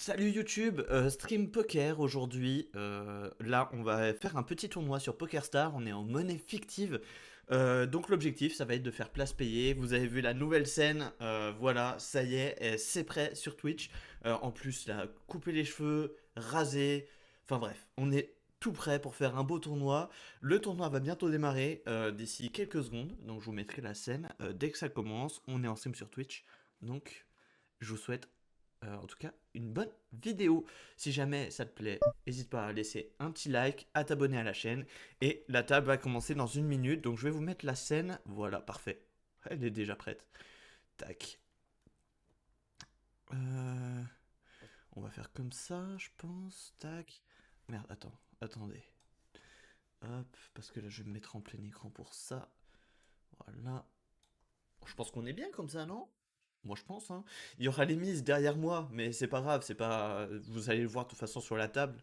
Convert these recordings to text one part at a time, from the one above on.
Salut YouTube, stream poker aujourd'hui. Là, on va faire un petit tournoi sur PokerStar. On est en monnaie fictive. Donc l'objectif, ça va être de faire place payée. Vous avez vu la nouvelle scène. Voilà, ça y est, c'est prêt sur Twitch. En plus, là, couper les cheveux, raser. Enfin bref, on est tout prêt pour faire un beau tournoi. Le tournoi va bientôt démarrer d'ici quelques secondes. Donc je vous mettrai la scène dès que ça commence. On est en stream sur Twitch. Donc je vous souhaite en tout cas une bonne vidéo. Si jamais ça te plaît, n'hésite pas à laisser un petit like, à t'abonner à la chaîne. Et la table va commencer dans une minute. Donc je vais vous mettre la scène. Voilà, parfait. Elle est déjà prête. Tac. Euh, on va faire comme ça, je pense. Tac. Merde, attendez. Hop, parce que là je vais me mettre en plein écran pour ça. Voilà. Je pense qu'on est bien comme ça, non? Moi je pense, hein. Il y aura les mises derrière moi, mais c'est pas grave, c'est pas. Vous allez le voir de toute façon sur la table.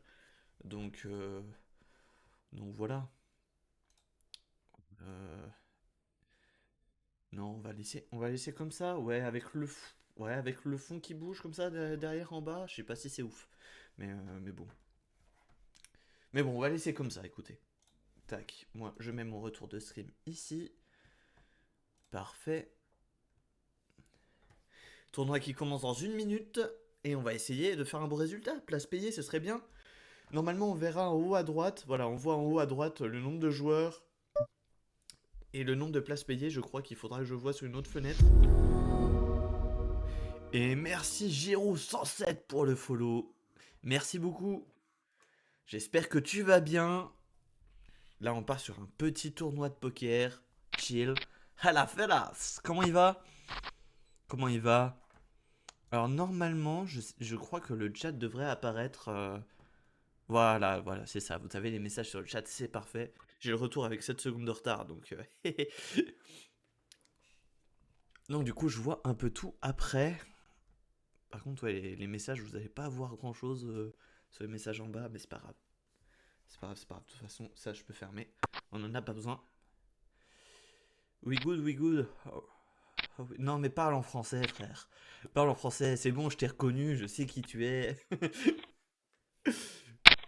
Donc, euh, donc voilà. Euh, non, on va laisser comme ça. Ouais, avec le fond qui bouge comme ça derrière en bas. Je sais pas si c'est ouf, mais bon. Mais bon, on va laisser comme ça. Écoutez. Tac. Moi, je mets mon retour de stream ici. Parfait. Tournoi qui commence dans une minute. Et on va essayer de faire un beau résultat. Place payée, ce serait bien. Normalement, on verra en haut à droite. Voilà, on voit en haut à droite le nombre de joueurs et le nombre de places payées. Je crois qu'il faudra que je vois sur une autre fenêtre. Et merci Giro107 pour le follow. Merci beaucoup. J'espère que tu vas bien. Là, on part sur un petit tournoi de poker. Chill. À la fellas. Comment il va? Comment il va? Alors, normalement, je crois que le chat devrait apparaître. Voilà, c'est ça. Vous avez les messages sur le chat, c'est parfait. J'ai le retour avec 7 secondes de retard, donc. Donc, du coup, je vois un peu tout après. Par contre, ouais, les messages, vous n'allez pas voir grand chose sur les messages en bas, mais c'est pas grave. C'est pas grave, c'est pas grave. De toute façon, ça, je peux fermer. On en a pas besoin. We good, we good. Oui. Non, mais parle en français, frère. Parle en français, c'est bon, je t'ai reconnu, je sais qui tu es.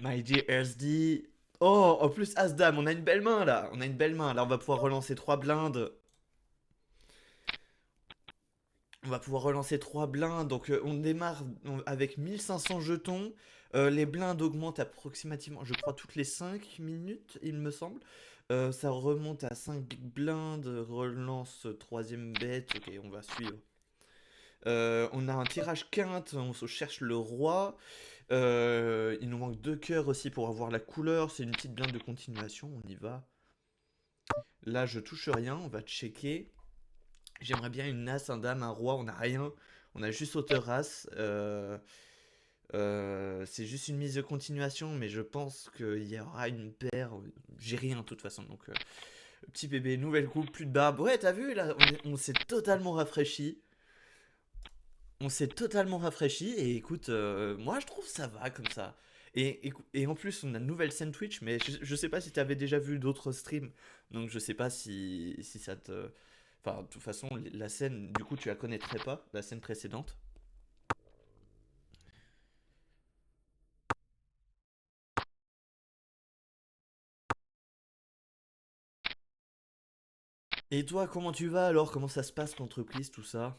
My dear SD. Oh, en plus, As-Dame, on a une belle main là. On a une belle main. Là, on va pouvoir relancer 3 blindes. On va pouvoir relancer 3 blindes. Donc, on démarre avec 1500 jetons. Les blindes augmentent approximativement, je crois, toutes les 5 minutes, il me semble. Ça remonte à 5 big blindes. Relance troisième bête. Ok, on va suivre. On a un tirage quinte. On se cherche le roi. Il nous manque 2 cœurs aussi pour avoir la couleur. C'est une petite blinde de continuation. On y va. Là, je touche rien. On va checker. J'aimerais bien une as, un dame, un roi, on n'a rien. On a juste hauteur as. C'est juste une mise de continuation, mais je pense qu'il y aura une paire. J'ai rien de toute façon. Donc, petit bébé, nouvelle coupe, plus de barbe. Ouais, t'as vu, là, on s'est totalement rafraîchi. On s'est totalement rafraîchi. Et écoute, moi, je trouve ça va comme ça. Et en plus, on a une nouvelle scène Twitch, mais je sais pas si t'avais déjà vu d'autres streams. Donc, je sais pas si ça te. Enfin, de toute façon, la scène, du coup, tu la connaîtrais pas, la scène précédente. Et toi, comment tu vas alors? Comment ça se passe l'entreprise, tout ça?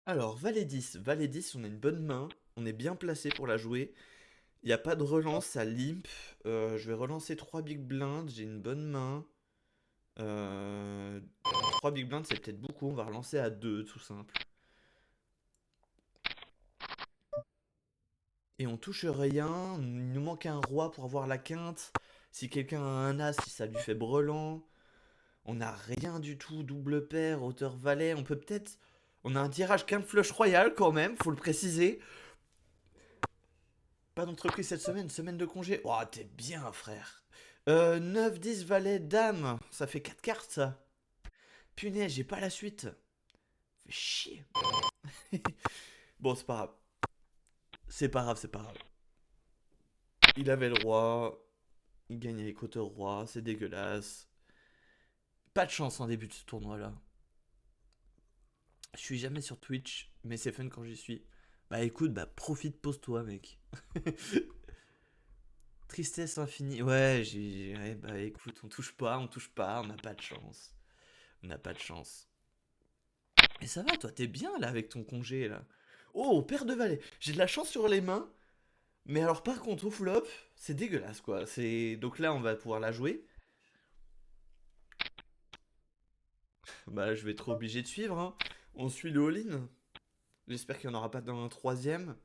Alors, Valet 10, on a une bonne main, on est bien placé pour la jouer. Il n'y a pas de relance à limp. Je vais relancer 3 big blinds, j'ai une bonne main. 3 big blinds, c'est peut-être beaucoup, on va relancer à 2, tout simple. Et on touche rien, il nous manque un roi pour avoir la quinte. Si quelqu'un a un as, si ça lui fait brelan. On n'a rien du tout, double paire, hauteur valet. On peut peut-être. On a un tirage quinte flush royal quand même, faut le préciser. Pas d'entreprise cette semaine, semaine de congé. Oh, t'es bien, frère. 9, 10, valet, dame. Ça fait 4 cartes, ça. Punaise, j'ai pas la suite. Fait chier. Bon, c'est pas grave. C'est pas grave, c'est pas grave. Il avait le roi. Il gagne avec hauteur-roi, c'est dégueulasse. Pas de chance en début de ce tournoi-là. Je suis jamais sur Twitch, mais c'est fun quand j'y suis. Bah écoute, bah profite, pose-toi, mec. Tristesse infinie. Ouais, ouais, bah écoute, on touche pas, on n'a pas de chance. On n'a pas de chance. Et ça va, toi, t'es bien là avec ton congé là. Oh, père de valet. J'ai de la chance sur les mains, mais alors par contre au flop, c'est dégueulasse quoi. C'est donc là on va pouvoir la jouer. Bah je vais être obligé de suivre. Hein. On suit le all-in. J'espère qu'il n'y en aura pas dans un troisième.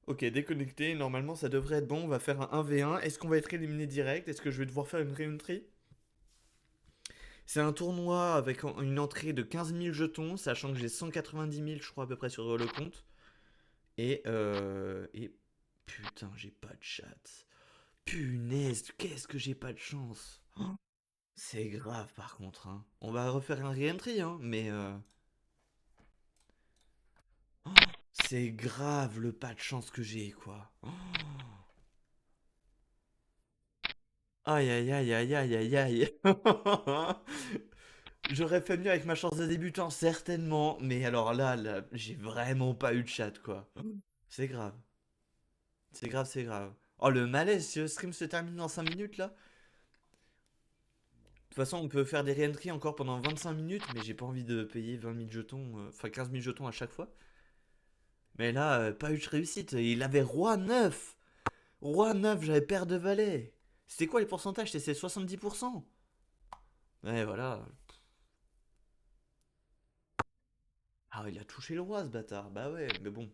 Ok, déconnecté. Normalement ça devrait être bon. On va faire un 1v1. Est-ce qu'on va être éliminé direct? Est-ce que je vais devoir faire une re-entry? C'est un tournoi avec une entrée de 15 000 jetons, sachant que j'ai 190 000 je crois à peu près sur le compte. Et putain, j'ai pas de chat. Punaise, qu'est-ce que j'ai pas de chance. Oh, c'est grave par contre. Hein. On va refaire un re-entry, hein, mais oh, c'est grave le pas de chance que j'ai, quoi. Oh, aïe aïe aïe aïe aïe aïe aïe. J'aurais fait mieux avec ma chance de débutant, certainement. Mais alors là, j'ai vraiment pas eu de chat, quoi. C'est grave. C'est grave, c'est grave. Oh, le malaise, si le stream se termine dans 5 minutes, là. De toute façon, on peut faire des re encore pendant 25 minutes, mais j'ai pas envie de payer 20 000 jetons, enfin 15 000 jetons à chaque fois. Mais là, pas eu de réussite. Il avait roi 9. Roi 9, j'avais paire de valet. C'était quoi les pourcentages? C'était 70%. Ouais, voilà. Ah, il a touché le roi, ce bâtard. Bah ouais, mais bon.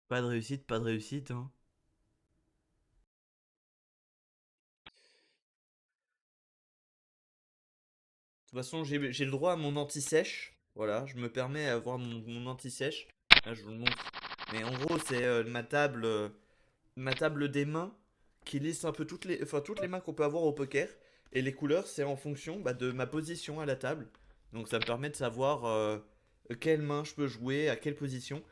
Pas de réussite, pas de réussite, hein. De toute façon, j'ai le droit à mon anti-sèche. Voilà, je me permets d'avoir mon anti-sèche. Là, je vous le montre. Mais en gros, c'est ma table des mains qui liste un peu toutes les mains qu'on peut avoir au poker. Et les couleurs, c'est en fonction bah, de ma position à la table. Donc ça me permet de savoir quelle main je peux jouer, à quelle position.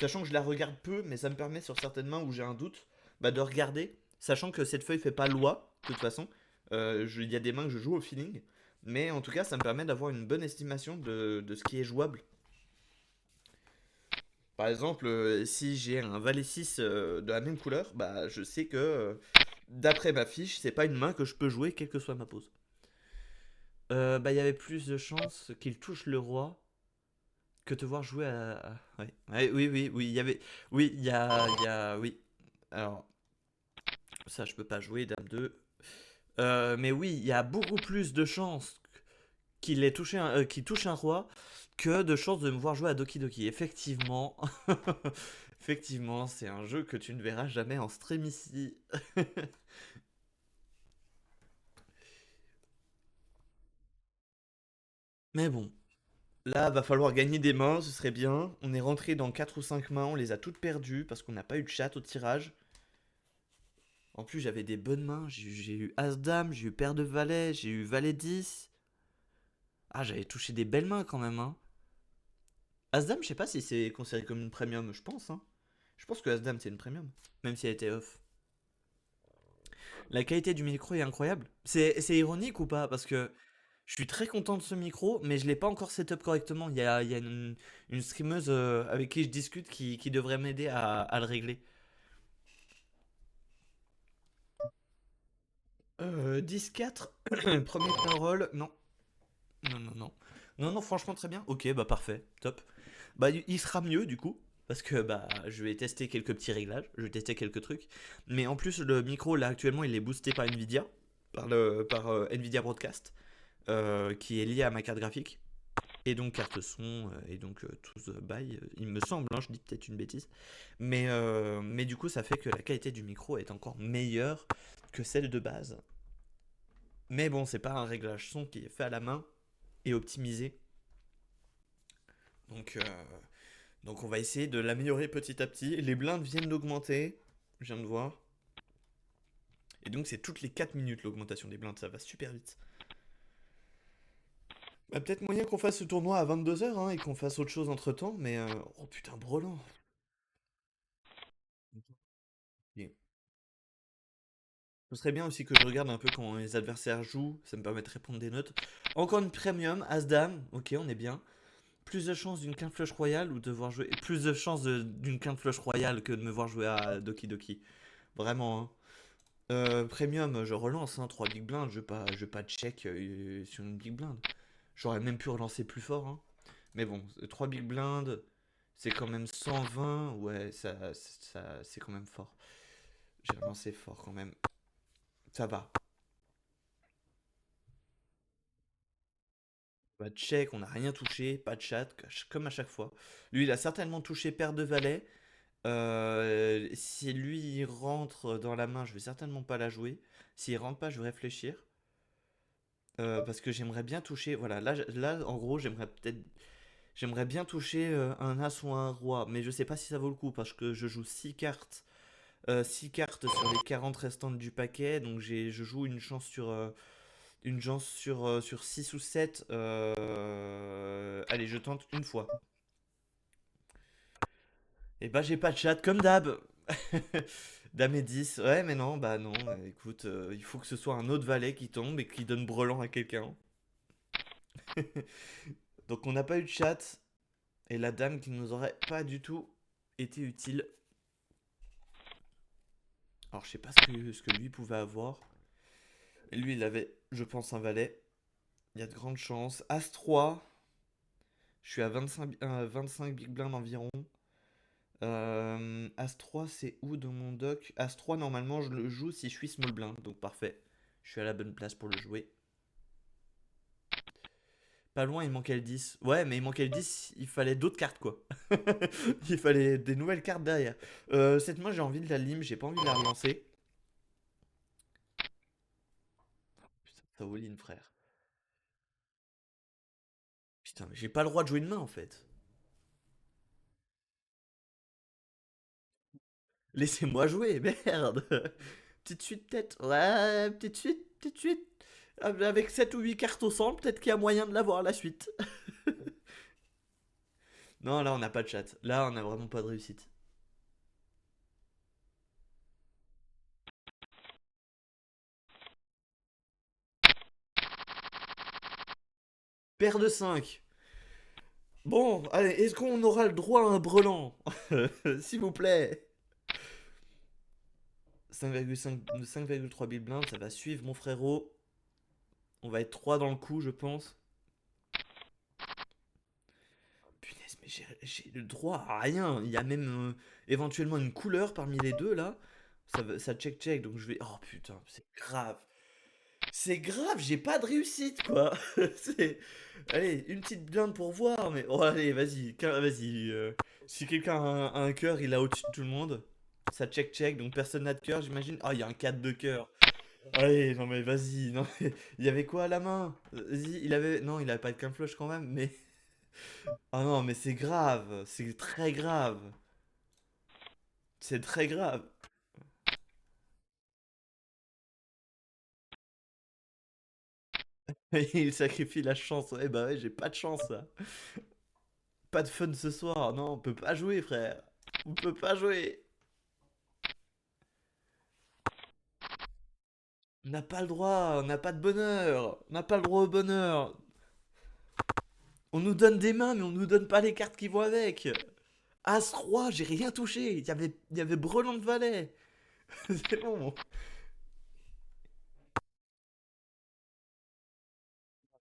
Sachant que je la regarde peu, mais ça me permet sur certaines mains où j'ai un doute, bah, de regarder. Sachant que cette feuille fait pas loi, de toute façon. Il y a des mains que je joue au feeling. Mais en tout cas, ça me permet d'avoir une bonne estimation de ce qui est jouable. Par exemple, si j'ai un valet 6 de la même couleur, bah je sais que d'après ma fiche, c'est pas une main que je peux jouer quelle que soit ma pose. Bah il y avait plus de chances qu'il touche le roi que de voir jouer ouais. Ouais, oui, oui, oui, il y avait. Oui, oui. Alors, ça je peux pas jouer, dame 2. Mais oui, il y a beaucoup plus de chances qu'il touche un roi que de chances de me voir jouer à Doki Doki. Effectivement, effectivement, c'est un jeu que tu ne verras jamais en stream ici. Mais bon, là, va falloir gagner des mains, ce serait bien. On est rentré dans 4 ou 5 mains, on les a toutes perdues parce qu'on n'a pas eu de chat au tirage. En plus, j'avais des bonnes mains. J'ai eu As-Dame, j'ai eu Paire de Valet, j'ai eu Valet 10. Ah, j'avais touché des belles mains quand même, hein. As-Dame, je sais pas si c'est considéré comme une premium, je pense, hein. Je pense que As-Dame, c'est une premium, même si elle était off. La qualité du micro est incroyable. C'est ironique ou pas? Parce que je suis très content de ce micro, mais je l'ai pas encore setup correctement. Il y a une streameuse avec qui je discute qui devrait m'aider à le régler. 10-4, premier parole, non. Non, non, non. Non, non, franchement, très bien. Ok, bah parfait, top. Bah, il sera mieux du coup, parce que bah, je vais tester quelques petits réglages, je vais tester quelques trucs. Mais en plus, le micro, là, actuellement, il est boosté par Nvidia, par Nvidia Broadcast, qui est lié à ma carte graphique. Et donc, carte son, et donc tout ce bail, il me semble, hein, je dis peut-être une bêtise. Mais du coup, ça fait que la qualité du micro est encore meilleure que celle de base. Mais bon, c'est pas un réglage son qui est fait à la main et optimisé. Donc, donc on va essayer de l'améliorer petit à petit. Les blindes viennent d'augmenter, je viens de voir. Et donc c'est toutes les 4 minutes l'augmentation des blindes, ça va super vite. Bah, peut-être moyen qu'on fasse ce tournoi à 22 h hein, et qu'on fasse autre chose entre temps, mais... Oh putain, brelan. Et ce serait bien aussi que je regarde un peu quand les adversaires jouent, ça me permettrait de prendre des notes. Encore une premium, As-Dame, ok, on est bien. Plus de chances d'une quinte flush royale ou de voir jouer. Plus de chances d'une quinte flush royale que de me voir jouer à Doki Doki. Vraiment, hein. Premium, je relance, hein, 3 big blinds, je vais pas check sur une big blind. J'aurais même pu relancer plus fort, hein. Mais bon, 3 big blinds, c'est quand même 120, ouais, c'est quand même fort. J'ai relancé fort quand même. Ça va. Bah, check, on n'a rien touché, pas de chat, comme à chaque fois. Lui, il a certainement touché paire de valets. Si lui il rentre dans la main, je vais certainement pas la jouer. S'il rentre pas, je vais réfléchir. Parce que j'aimerais bien toucher. Voilà, là en gros, j'aimerais bien toucher un as ou un roi. Mais je sais pas si ça vaut le coup parce que je joue 6 cartes. 6 cartes sur les 40 restantes du paquet. Donc je joue une chance sur 6 ou 7. Allez, je tente une fois. Et bah j'ai pas de chat comme d'hab. Dame et 10. Ouais mais non, bah non. Écoute, il faut que ce soit un autre valet qui tombe et qui donne brelan à quelqu'un. Donc on n'a pas eu de chat. Et la dame qui nous aurait pas du tout été utile. Alors je sais pas ce que lui pouvait avoir. Et lui il avait, je pense, un valet. Il y a de grandes chances. As 3. Je suis à 25 big blind environ. As 3 c'est où dans mon doc? As 3 normalement je le joue si je suis small blind. Donc parfait. Je suis à la bonne place pour le jouer. Pas loin, il manquait le 10. Ouais, mais il manquait le 10, il fallait d'autres cartes, quoi. Il fallait des nouvelles cartes derrière. Cette main, j'ai envie de la lime, j'ai pas envie de la relancer. Putain, ça all-in, frère. Putain, mais j'ai pas le droit de jouer une main, en fait. Laissez-moi jouer, merde. Petite suite, peut-être. Ouais, petite suite, petite suite. Avec 7 ou 8 cartes au centre, peut-être qu'il y a moyen de l'avoir à la suite. Non, là, on n'a pas de chat. Là, on a vraiment pas de réussite. Paire de 5. Bon, allez, est-ce qu'on aura le droit à un brelan? S'il vous plaît. 5,3 billes blindes, ça va suivre mon frérot. On va être 3 dans le coup, je pense. Punaise, mais j'ai le droit à rien. Il y a même éventuellement une couleur parmi les deux là. Ça check, donc je vais. Oh putain, c'est grave. C'est grave, j'ai pas de réussite quoi. C'est. Allez, une petite blinde pour voir, mais. Oh, allez, vas-y, vas-y. Si quelqu'un a un cœur, il a au-dessus de tout le monde. Ça check, donc personne n'a de cœur, j'imagine. Ah, il y a un 4 de cœur. Allez, non mais vas-y, non mais il y avait quoi à la main? Vas-y, il avait non, il avait pas de qu'un flush quand même, mais ah non, mais c'est grave, c'est très grave. C'est très grave. Il sacrifie la chance. Ouais, bah ouais, j'ai pas de chance là. Pas de fun ce soir. Non, on peut pas jouer, frère. On peut pas jouer. On n'a pas le droit, on n'a pas de bonheur. On n'a pas le droit au bonheur. On nous donne des mains, mais on nous donne pas les cartes qui vont avec. As-Roi, j'ai rien touché. Il y avait Brelan de Valet. C'est bon.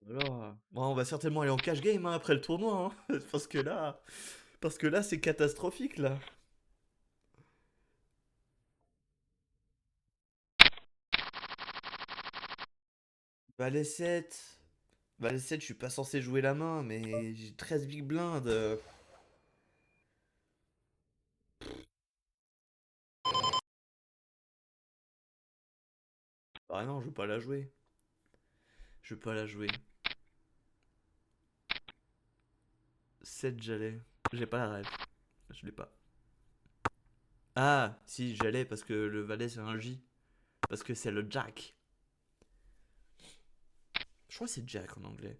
Alors, bon, on va certainement aller en cash game hein, après le tournoi, hein, parce que là, c'est catastrophique là. Valet 7. Valet 7, je suis pas censé jouer la main, mais j'ai 13 big blind. Ah non, je veux pas la jouer. Je veux pas la jouer. 7 j'allais. J'ai pas la rêve. Je l'ai pas. Ah, si, j'allais parce que le valet c'est un J. Parce que c'est le Jack. Je crois que c'est Jack en anglais.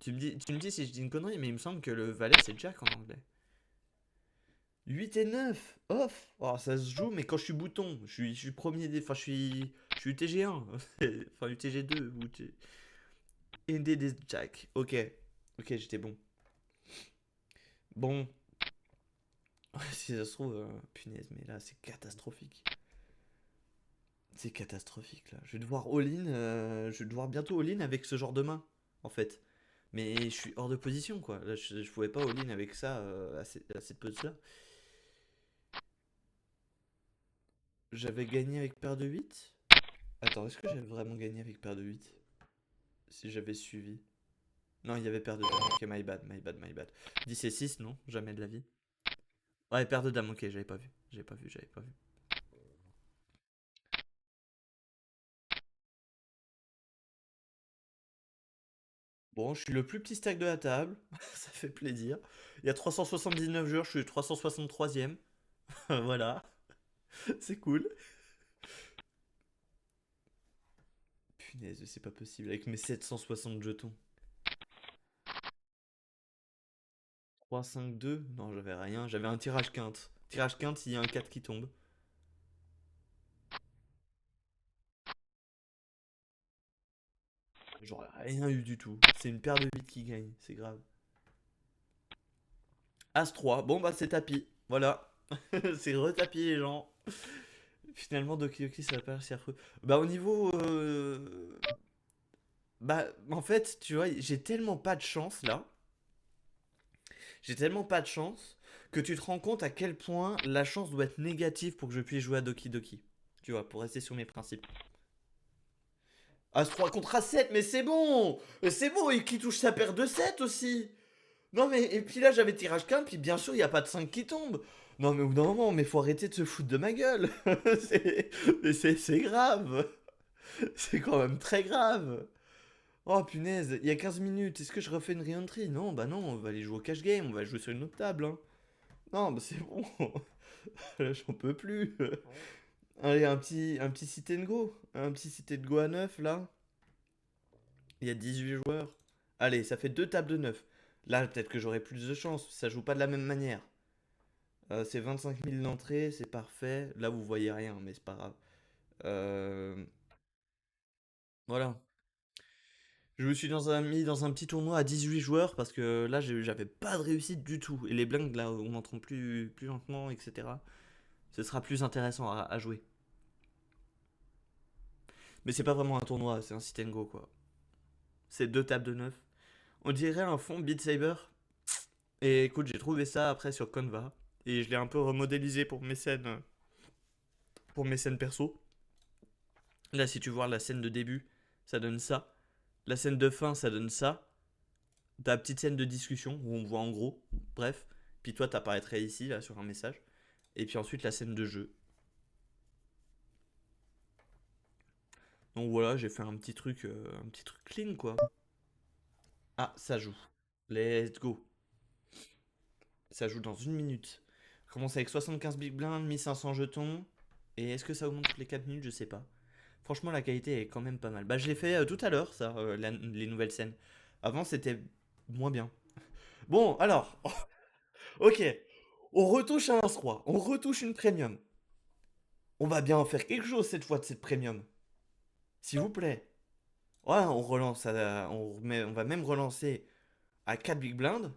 Tu me dis si je dis une connerie, mais il me semble que le valet c'est Jack en anglais. 8 et 9 off. Oh, ça se joue, mais quand je suis bouton, je suis premier des. Enfin, je suis UTG1. Enfin, UTG2 ou ND des Jack. Ok. Ok, j'étais bon. Bon, si ça se trouve, punaise, mais là, c'est catastrophique. C'est catastrophique, là. Je vais devoir all-in, je vais devoir bientôt all-in avec ce genre de main, en fait. Mais je suis hors de position, quoi. Là, je pouvais pas all-in avec ça à cette pose-là. J'avais gagné avec paire de 8. Attends, est-ce que j'avais vraiment gagné avec paire de 8? Si j'avais suivi. Non, il y avait paire de dames. Ok, my bad, my bad, my bad. 10 et 6, non, jamais de la vie. Ouais, paire de dames, ok, j'avais pas vu. J'avais pas vu, j'avais pas vu. Bon, je suis le plus petit stack de la table. Ça fait plaisir. Il y a 379 joueurs, je suis le 363e. Voilà, c'est cool. Punaise, c'est pas possible. Avec mes 760 jetons. 3, 5, 2. Non, j'avais rien. J'avais un tirage quinte. Tirage quinte s'il y a un 4 qui tombe. J'aurais rien eu du tout. C'est une paire de 8 qui gagne. C'est grave. As 3. Bon, bah, c'est tapis. Voilà. C'est retapis, les gens. Finalement, Doki Doki, ça va pas si affreux. Bah, au niveau. Bah, en fait, tu vois, j'ai tellement pas de chance là. J'ai tellement pas de chance que tu te rends compte à quel point la chance doit être négative pour que je puisse jouer à Doki Doki. Tu vois, pour rester sur mes principes. As 3 contre As 7, mais c'est bon! C'est bon, et qui touche sa paire de 7 aussi! Non, mais, et puis là, j'avais tirage 15, puis bien sûr, il n'y a pas de 5 qui tombe. Non, mais au bout d'un moment, mais faut arrêter de se foutre de ma gueule. c'est c'est grave. C'est quand même très grave. Oh punaise, il y a 15 minutes, est-ce que je refais une re-entry? Non, bah non, on va aller jouer au cash game, on va jouer sur une autre table. Hein. Non, bah c'est bon. Là, j'en peux plus. Allez, un petit sit and go. Un petit sit and go à 9 là. Il y a 18 joueurs. Allez, ça fait deux tables de 9. Là, peut-être que j'aurai plus de chance. Ça joue pas de la même manière. C'est 25 000 d'entrée, c'est parfait. Là, vous voyez rien, mais c'est pas grave. Euh, voilà. Je me suis mis dans un petit tournoi à 18 joueurs parce que là, j'avais pas de réussite du tout. Et les blinks, là, on montrant plus lentement, etc. Ce sera plus intéressant à jouer. Mais c'est pas vraiment un tournoi, c'est un sit and go, quoi. C'est deux tables de 9. On dirait un fond Beat Saber. Et écoute, j'ai trouvé ça après sur Canva. Et je l'ai un peu remodélisé pour mes scènes perso. Là, si tu vois la scène de début, ça donne ça. La scène de fin, ça donne ça. Ta petite scène de discussion où on voit en gros. Bref. Puis toi, t'apparaîtrais ici, là, sur un message. Et puis ensuite, la scène de jeu. Donc voilà, j'ai fait un petit truc clean, quoi. Ah, ça joue. Let's go. Ça joue dans une minute. Je commence avec 75 big blinds, 1500 jetons. Et est-ce que ça augmente toutes les 4 minutes? Je sais pas. Franchement, la qualité est quand même pas mal. Bah, je l'ai fait tout à l'heure, ça, les nouvelles scènes. Avant, c'était moins bien. Bon, alors, ok. On retouche un 1-3. On retouche une premium. On va bien en faire quelque chose cette fois de cette premium. S'il vous plaît. Ouais, on relance. On va même relancer à 4 big blinds.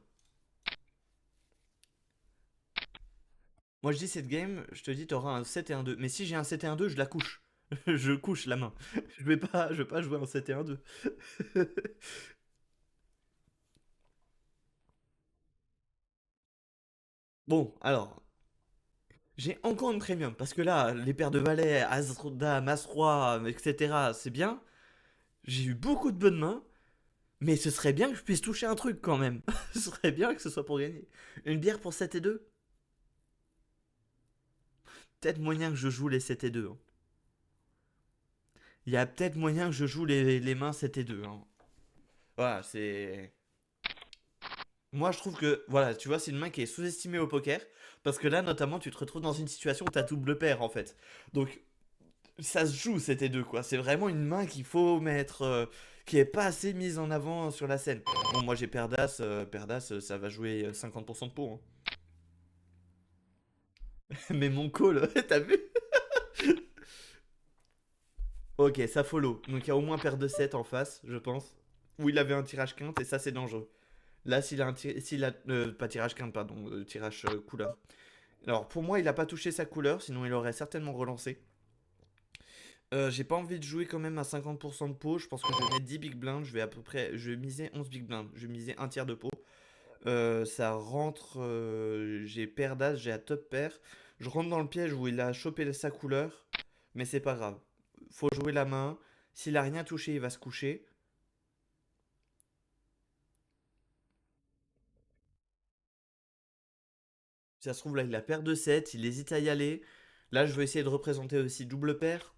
Moi, je dis cette game, je te dis, t'auras un 7 et un 2. Mais si j'ai un 7 et un 2, je la couche. Je couche la main. Je vais pas jouer un 7 et un 2. Bon, alors, j'ai encore une premium. Parce que là, les paires de valets, As, Dame, As, Roi, etc., c'est bien. J'ai eu beaucoup de bonnes mains. Mais ce serait bien que je puisse toucher un truc quand même. Ce serait bien que ce soit pour gagner. Une bière pour 7 et 2. Peut-être moyen que je joue les 7 et 2. Hein. Il y a peut-être moyen que je joue les mains 7 et 2. Hein. Voilà, c'est. Moi, je trouve que, voilà, tu vois, c'est une main qui est sous-estimée au poker. Parce que là, notamment, tu te retrouves dans une situation où t'as double paire, en fait. Donc, ça se joue, c'était deux, quoi. C'est vraiment une main qu'il faut mettre. Qui est pas assez mise en avant sur la scène. Bon, moi, j'ai paire d'as. Paire d'as, ça va jouer 50% de pot. Hein. Mais mon call, t'as vu? Ok, ça follow. Donc il y a au moins paire de 7 en face, je pense. Où il avait un tirage quinte et ça c'est dangereux. Là, s'il a pas tirage quinte, pardon, tirage couleur. Alors pour moi, il a pas touché sa couleur, sinon il aurait certainement relancé. J'ai pas envie de jouer quand même à 50% de pot. Je pense que je vais mettre 10 big blinds. Je vais à peu près. Je vais miser 11 big blinds. Je vais miser un tiers de pot. Ça rentre. J'ai paire d'as, j'ai à top pair. Je rentre dans le piège où il a chopé sa couleur. Mais c'est pas grave. Faut jouer la main. S'il a rien touché, il va se coucher. Si ça se trouve, là, il a paire de 7. Il hésite à y aller. Là, je vais essayer de représenter aussi double paire.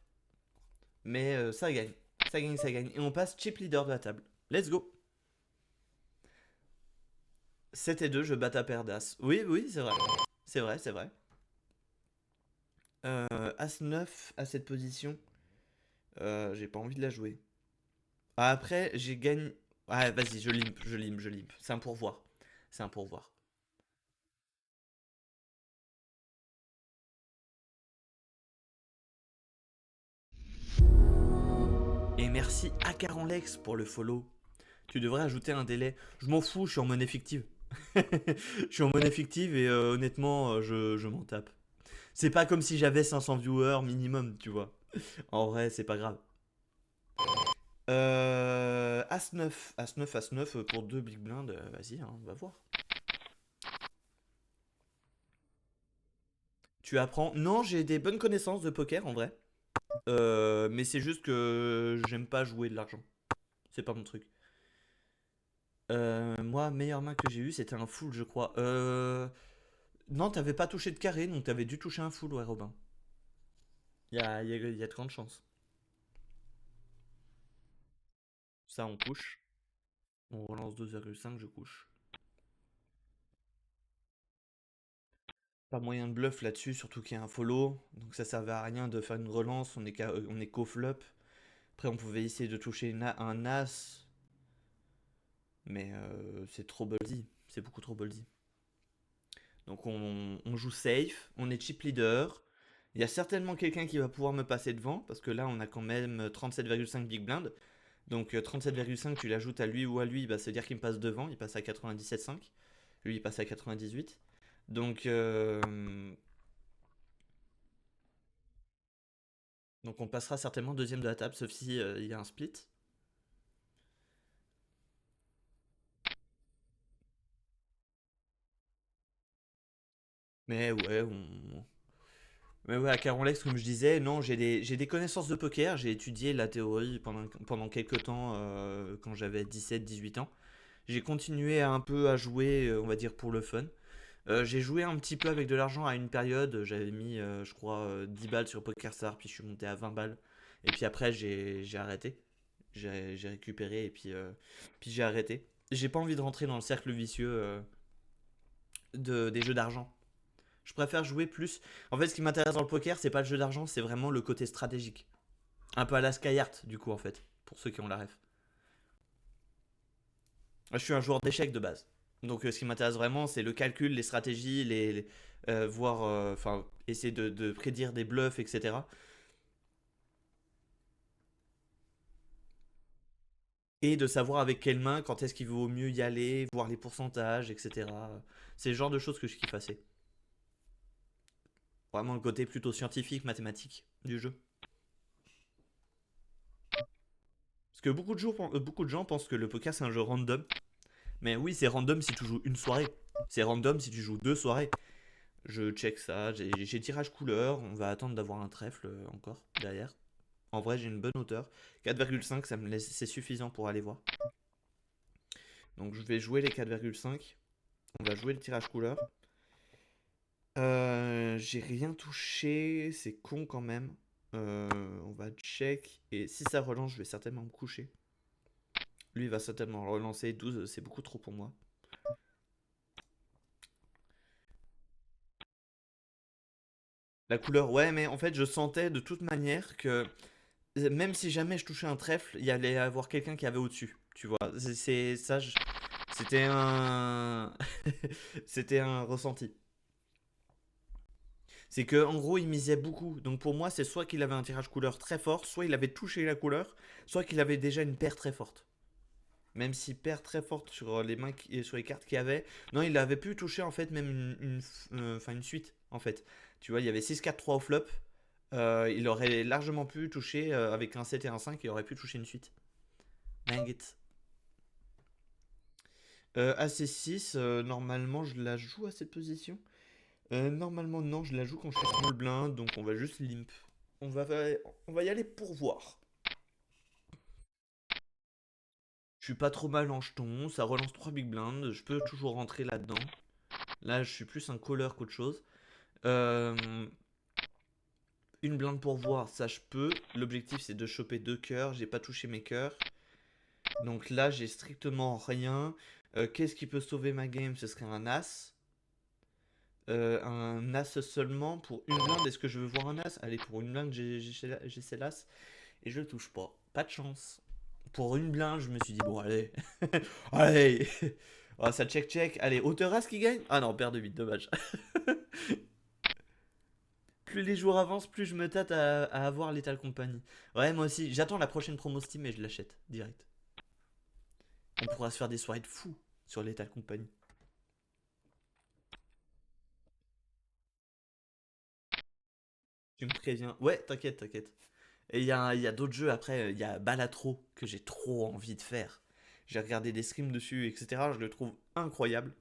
Mais ça gagne. Ça gagne, ça gagne. Et on passe chip leader de la table. Let's go. 7 et 2, je bats ta paire d'as. Oui, oui, c'est vrai. C'est vrai, c'est vrai. As 9 à cette position. J'ai pas envie de la jouer. Après, j'ai gagné. Ouais, vas-y, je limp, je limp, je limp. C'est un pourvoir. C'est un pourvoir. Et merci à Caranlex pour le follow. Tu devrais ajouter un délai. Je m'en fous, je suis en monnaie fictive. Je suis en monnaie fictive et honnêtement, je m'en tape. C'est pas comme si j'avais 500 viewers minimum, tu vois. En vrai, c'est pas grave. As-9, As-9, As-9 pour 2 big blinds. Vas-y, hein, on va voir. Tu apprends. Non, j'ai des bonnes connaissances de poker en vrai. Mais c'est juste que j'aime pas jouer de l'argent. C'est pas mon truc. Moi, meilleure main que j'ai eu, c'était un full, je crois. Non, t'avais pas touché de carré, donc t'avais dû toucher un full, ouais, Robin. Il y a de grandes chances. Ça, on couche. On relance 2,5, je couche. Pas moyen de bluff là-dessus, surtout qu'il y a un follow. Donc ça servait à rien de faire une relance, on est qu'au flop. Après, on pouvait essayer de toucher un as, mais c'est trop ballsy. C'est beaucoup trop ballsy. Donc on joue safe, on est chip leader. Il y a certainement quelqu'un qui va pouvoir me passer devant, parce que là on a quand même 37,5 big blind. Donc 37,5 tu l'ajoutes à lui ou à lui, bah, ça veut dire qu'il me passe devant, il passe à 97,5. Lui il passe à 98. Donc, donc on passera certainement deuxième de la table, sauf si il y a un split. Mais ouais, mais ouais, à Caronlex, comme je disais, non, j'ai des connaissances de poker. J'ai étudié la théorie pendant quelques temps quand j'avais 17, 18 ans. J'ai continué un peu à jouer, on va dire, pour le fun. J'ai joué un petit peu avec de l'argent à une période. J'avais mis, je crois, 10 balles sur PokerStar, puis je suis monté à 20 balles. Et puis après, j'ai arrêté. J'ai récupéré et puis j'ai arrêté. J'ai pas envie de rentrer dans le cercle vicieux des jeux d'argent. Je préfère jouer plus. En fait, ce qui m'intéresse dans le poker, c'est pas le jeu d'argent, c'est vraiment le côté stratégique. Un peu à la Skyheart, du coup, en fait, pour ceux qui ont la ref. Je suis un joueur d'échecs de base. Donc, ce qui m'intéresse vraiment, c'est le calcul, les stratégies, voir, enfin, essayer de prédire des bluffs, etc. Et de savoir avec quelle main, quand est-ce qu'il vaut mieux y aller, voir les pourcentages, etc. C'est le genre de choses que je kiffe assez. Vraiment le côté plutôt scientifique, mathématique du jeu. Parce que beaucoup de gens pensent que le poker c'est un jeu random. Mais oui, c'est random si tu joues une soirée. C'est random si tu joues 2 soirées. Je check ça, j'ai tirage couleur, on va attendre d'avoir un trèfle encore derrière. En vrai, j'ai une bonne hauteur. 4,5, ça me laisse, c'est suffisant pour aller voir. Donc je vais jouer les 4,5. On va jouer le tirage couleur. J'ai rien touché, c'est con quand même. On va check. Et si ça relance, je vais certainement me coucher. Lui, il va certainement relancer. 12, c'est beaucoup trop pour moi. La couleur, ouais, mais en fait, je sentais de toute manière que même si jamais je touchais un trèfle, il y allait avoir quelqu'un qui avait au-dessus. Tu vois, ça, c'était un, c'était un ressenti. C'est que en gros, il misait beaucoup. Donc pour moi, c'est soit qu'il avait un tirage couleur très fort, soit il avait touché la couleur, soit qu'il avait déjà une paire très forte. Même s'il perd très forte sur les mains, sur les cartes qu'il y avait, non, il avait pu toucher en fait même enfin, une suite en fait. Tu vois, il y avait 6 4 3 au flop. Il aurait largement pu toucher avec un 7 et un 5, il aurait pu toucher une suite. Dang it. AC6, normalement je la joue à cette position. Normalement non, je la joue quand je suis small blind, donc on va juste limp. On va, on va y aller pour voir. Je suis pas trop mal en jeton, ça relance 3 big blinds, je peux toujours rentrer là-dedans. Là je suis plus un caller qu'autre chose. Euh, une blinde pour voir, ça je peux. L'objectif c'est de choper 2 cœurs, j'ai pas touché mes cœurs. Donc là j'ai strictement rien. Qu'est-ce qui peut sauver ma game? Ce serait un as. Un as seulement pour une blinde. Est-ce que je veux voir un as? Allez, pour une blinde, j'ai l'as et je le touche pas. Pas de chance. Pour une blinde, je me suis dit, bon, allez. Allez. Oh, ça check. Allez, hauteur as qui gagne? Ah non, paire de 8, dommage. Plus les jours avancent, plus je me tâte à avoir Lethal Company. Ouais, moi aussi. J'attends la prochaine promo Steam et je l'achète direct. On pourra se faire des soirées de fou sur Lethal Company. Tu me préviens. Ouais, t'inquiète. Et il y a d'autres jeux après, il y a Balatro que j'ai trop envie de faire. J'ai regardé des streams dessus, etc. Je le trouve incroyable.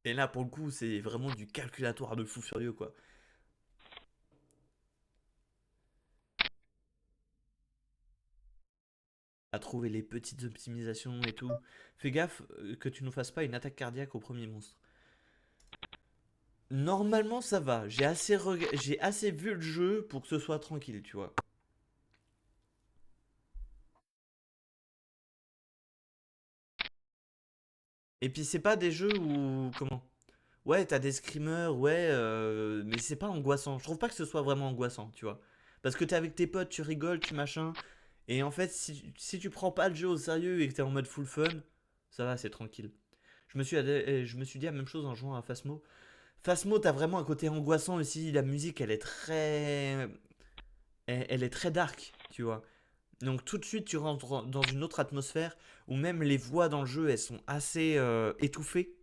Et là, pour le coup, c'est vraiment du calculatoire de fou furieux, quoi. À trouver les petites optimisations et tout. Fais gaffe que tu ne fasses pas une attaque cardiaque au premier monstre. Normalement, ça va. J'ai assez vu le jeu pour que ce soit tranquille, tu vois. Et puis, c'est pas des jeux où. Comment? Ouais, t'as des screamers, ouais, mais c'est pas angoissant. Je trouve pas que ce soit vraiment angoissant, tu vois. Parce que t'es avec tes potes, tu rigoles, tu machin. Et en fait, si tu prends pas le jeu au sérieux et que t'es en mode full fun, ça va, c'est tranquille. Je me suis dit la même chose en jouant à Phasmo. Phasmo, t'as vraiment un côté angoissant aussi. La musique, elle est très. Elle est très dark, tu vois. Donc tout de suite, tu rentres dans une autre atmosphère où même les voix dans le jeu, elles sont assez étouffées.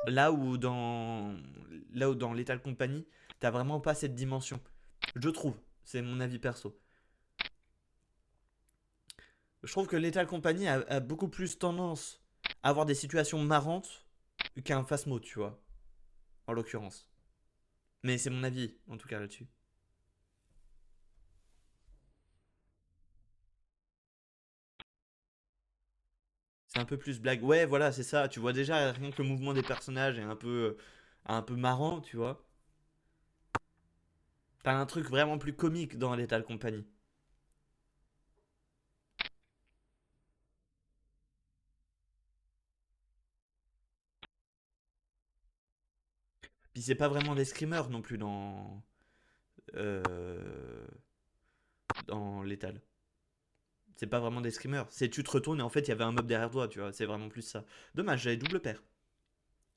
Là où dans, là où dans Lethal Company, t'as vraiment pas cette dimension. Je trouve, c'est mon avis perso. Je trouve que Lethal Company a beaucoup plus tendance à avoir des situations marrantes qu'un Phasmo, tu vois, en l'occurrence. Mais c'est mon avis, en tout cas, là-dessus. C'est un peu plus blague. Ouais, voilà, c'est ça. Tu vois déjà, rien que le mouvement des personnages est un peu marrant, tu vois. T'as un truc vraiment plus comique dans Lethal Company. Puis c'est pas vraiment des screamers non plus euh, dans Lethal. C'est pas vraiment des screamers. C'est tu te retournes et en fait il y avait un mob derrière toi, tu vois. C'est vraiment plus ça. Dommage, j'avais double paire.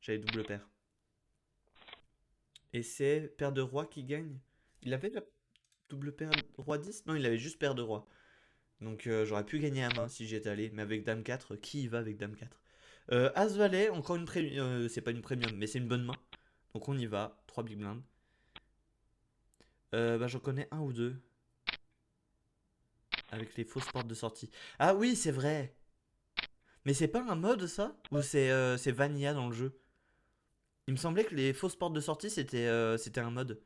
J'avais double paire. Et c'est paire de roi qui gagne. Il avait la double paire roi 10. Non, il avait juste paire de roi. Donc j'aurais pu gagner à main si j'étais allé. Mais avec dame 4, qui y va avec dame 4? As valet, encore une premium. C'est pas une premium, mais c'est une bonne main. Donc on y va. 3 big blinds. Bah j'en connais un ou deux. Avec les fausses portes de sortie. Ah oui, c'est vrai. Mais c'est pas un mode ça? Ou c'est vanilla dans le jeu? Il me semblait que les fausses portes de sortie c'était un mode.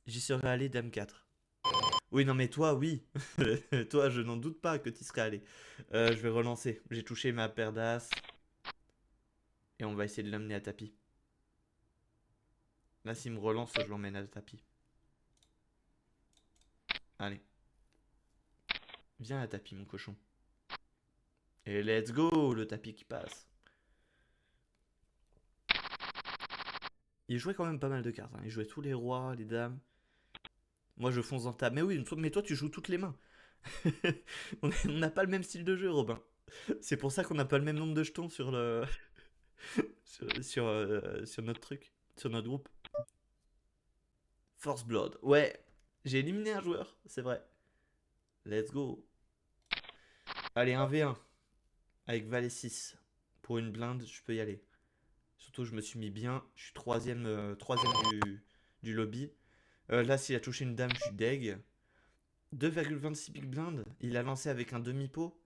J'y serais allé dame 4. Oui, non, mais toi, oui. Toi, je n'en doute pas que tu y serais allé. Je vais relancer. J'ai touché ma paire d'as. Et on va essayer de l'amener à tapis. Là, s'il me relance, je l'emmène à tapis. Allez, viens à tapis, mon cochon. Et let's go, le tapis qui passe. Il jouait quand même pas mal de cartes, hein. Il jouait tous les rois, les dames. Moi, je fonce dans ta. Mais oui, mais toi, tu joues toutes les mains. On n'a pas le même style de jeu, Robin. C'est pour ça qu'on n'a pas le même nombre de jetons sur le sur notre truc, sur notre groupe. Force Blood. Ouais, j'ai éliminé un joueur, c'est vrai. Let's go. Allez, 1v1 avec Valet 6. Pour une blinde, je peux y aller. Surtout, je me suis mis bien. Je suis troisième du lobby. Là, s'il a touché une dame, je suis deg. 2,26 big blind. Il a lancé avec un demi-pot.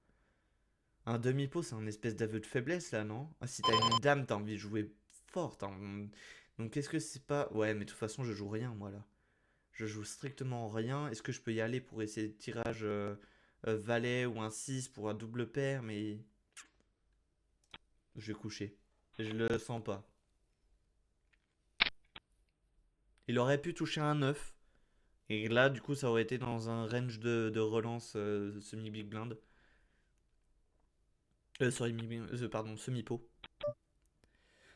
Un demi-pot, c'est un espèce d'aveu de faiblesse, là, non? Ah, si t'as une dame, t'as envie de jouer fort. Donc, qu'est-ce que c'est pas. Ouais, mais de toute façon, je joue rien, moi, là. Je joue strictement rien. Est-ce que je peux y aller pour essayer de tirage valet ou un 6 pour un double paire? Mais je vais coucher. Je le sens pas. Il aurait pu toucher un 9. Et là, du coup, ça aurait été dans un range de relance semi-big blind. Sorry, pardon, semi-pot.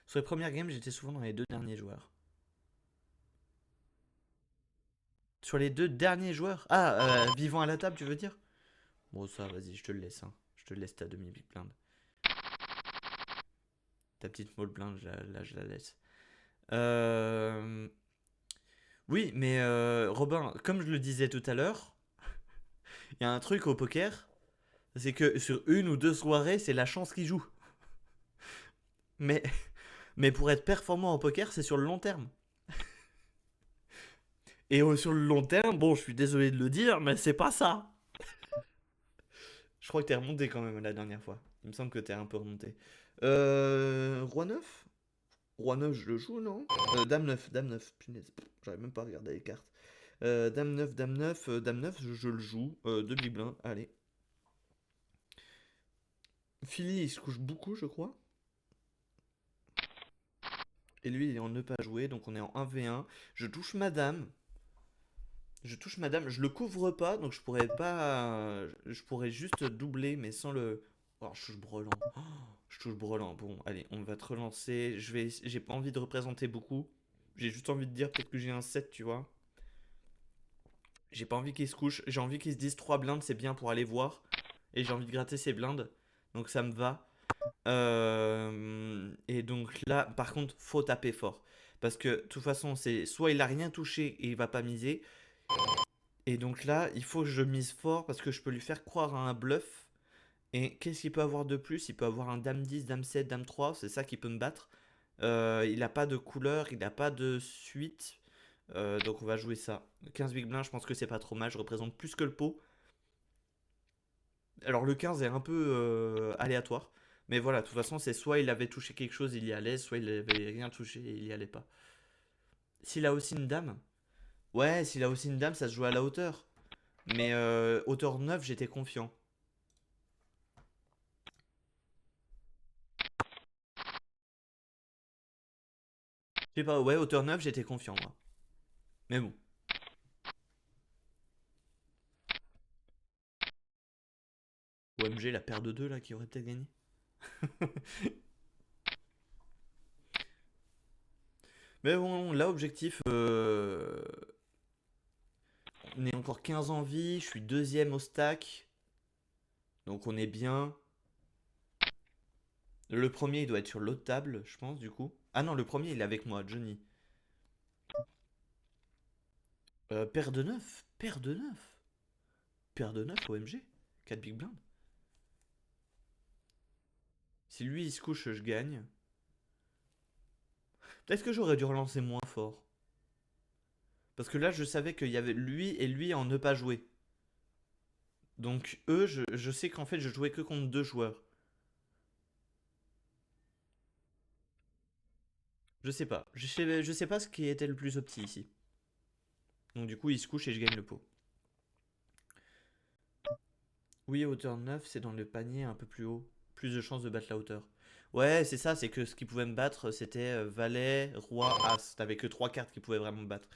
Sur les premières games, j'étais souvent dans les deux derniers joueurs. Sur les deux derniers joueurs? Ah, vivant à la table, tu veux dire? Bon, ça, vas-y, je te le laisse. Hein. Je te laisse ta demi-big blind. Ta petite small blind, là, je la laisse. Euh... Oui, mais Robin, comme je le disais tout à l'heure, il y a un truc au poker, c'est que sur une ou deux soirées, c'est la chance qui joue. Mais, mais pour être performant au poker, c'est sur le long terme. Et sur le long terme, bon, je suis désolé de le dire, mais c'est pas ça. Je crois que t'es remonté quand même la dernière fois. Il me semble que t'es un peu remonté. Roi 9. Roi 9, je le joue, non? Dame 9, Dame 9. Punaise, j'arrive même pas à regarder les cartes. Dame 9, Dame 9, Dame 9, je le joue. Deux big blinds, allez. Philly, il se couche beaucoup, je crois. Et lui, il est en ne pas jouer, donc on est en 1v1. Je touche madame. Je touche madame. Je le couvre pas, donc je pourrais pas. Je pourrais juste doubler, mais sans le. Oh, je touche brelan. Oh, je touche brelan. Bon, allez, on va te relancer. J'ai pas envie de représenter beaucoup. J'ai juste envie de dire peut-être que j'ai un 7, tu vois. J'ai pas envie qu'il se couche. J'ai envie qu'il se dise 3 blindes, c'est bien pour aller voir. Et j'ai envie de gratter ses blindes. Donc ça me va. Et donc là, par contre, faut taper fort. Parce que de toute façon, c'est soit il a rien touché et il va pas miser. Et donc là, il faut que je mise fort parce que je peux lui faire croire à un bluff. Et qu'est-ce qu'il peut avoir de plus? Il peut avoir un dame 10, dame 7, dame 3. C'est ça qui peut me battre. Il n'a pas de couleur, il n'a pas de suite. Donc on va jouer ça. 15 big blinds, je pense que c'est pas trop mal. Je représente plus que le pot. Alors le 15 est un peu aléatoire. Mais voilà, de toute façon, c'est soit il avait touché quelque chose, il y allait, soit il avait rien touché et il y allait pas. S'il a aussi une dame, ouais, s'il a aussi une dame, ça se joue à la hauteur. Mais hauteur 9, j'étais confiant. Je sais pas, ouais, hauteur 9, j'étais confiant, moi. Mais bon. OMG, la paire de 2 là, qui aurait peut-être gagné. Mais bon, là, objectif, on est encore 15 en vie, je suis deuxième au stack. Donc on est bien. Le premier, il doit être sur l'autre table, je pense, du coup. Ah non, le premier, il est avec moi, Johnny. Paire de 9, paire de 9, paire de 9 OMG. 4 big blind. Si lui, il se couche, je gagne. Peut-être que j'aurais dû relancer moins fort. Parce que là, je savais qu'il y avait lui et lui en ne pas jouer. Donc eux, je sais qu'en fait, je jouais que contre deux joueurs. Je sais pas ce qui était le plus opti ici. Donc du coup, il se couche et je gagne le pot. Oui, hauteur 9, c'est dans le panier un peu plus haut. Plus de chances de battre la hauteur. Ouais, c'est ça, c'est que ce qui pouvait me battre, c'était valet, roi, as. T'avais que trois cartes qui pouvaient vraiment me battre.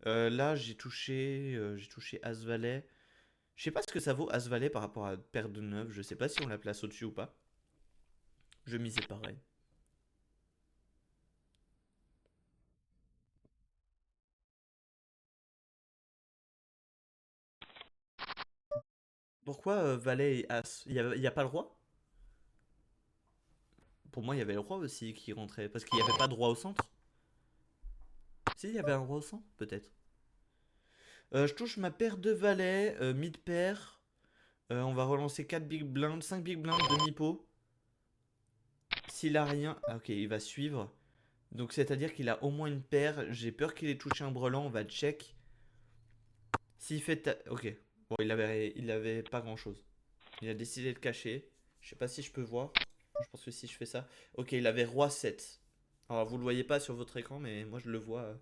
Là, j'ai touché as valet. Je sais pas ce que ça vaut as valet par rapport à paire de 9. Je sais pas si on la place au-dessus ou pas. Je misais pareil. Pourquoi valet et as? Il y a pas le roi? Pour moi, il y avait le roi aussi qui rentrait. Parce qu'il n'y avait pas de roi au centre. Si, il y avait un roi au centre, peut-être. Je touche ma paire de valets, mid-pair. On va relancer 4 big blinds, 5 big blinds, demi-pot. S'il a rien. Ah, ok, il va suivre. Donc, c'est-à-dire qu'il a au moins une paire. J'ai peur qu'il ait touché un brelan. On va check. S'il fait. Ok. Bon, il avait pas grand-chose. Il a décidé de cacher. Je sais pas si je peux voir. Je pense que si je fais ça. Ok, il avait roi 7. Alors, vous le voyez pas sur votre écran, mais moi je le vois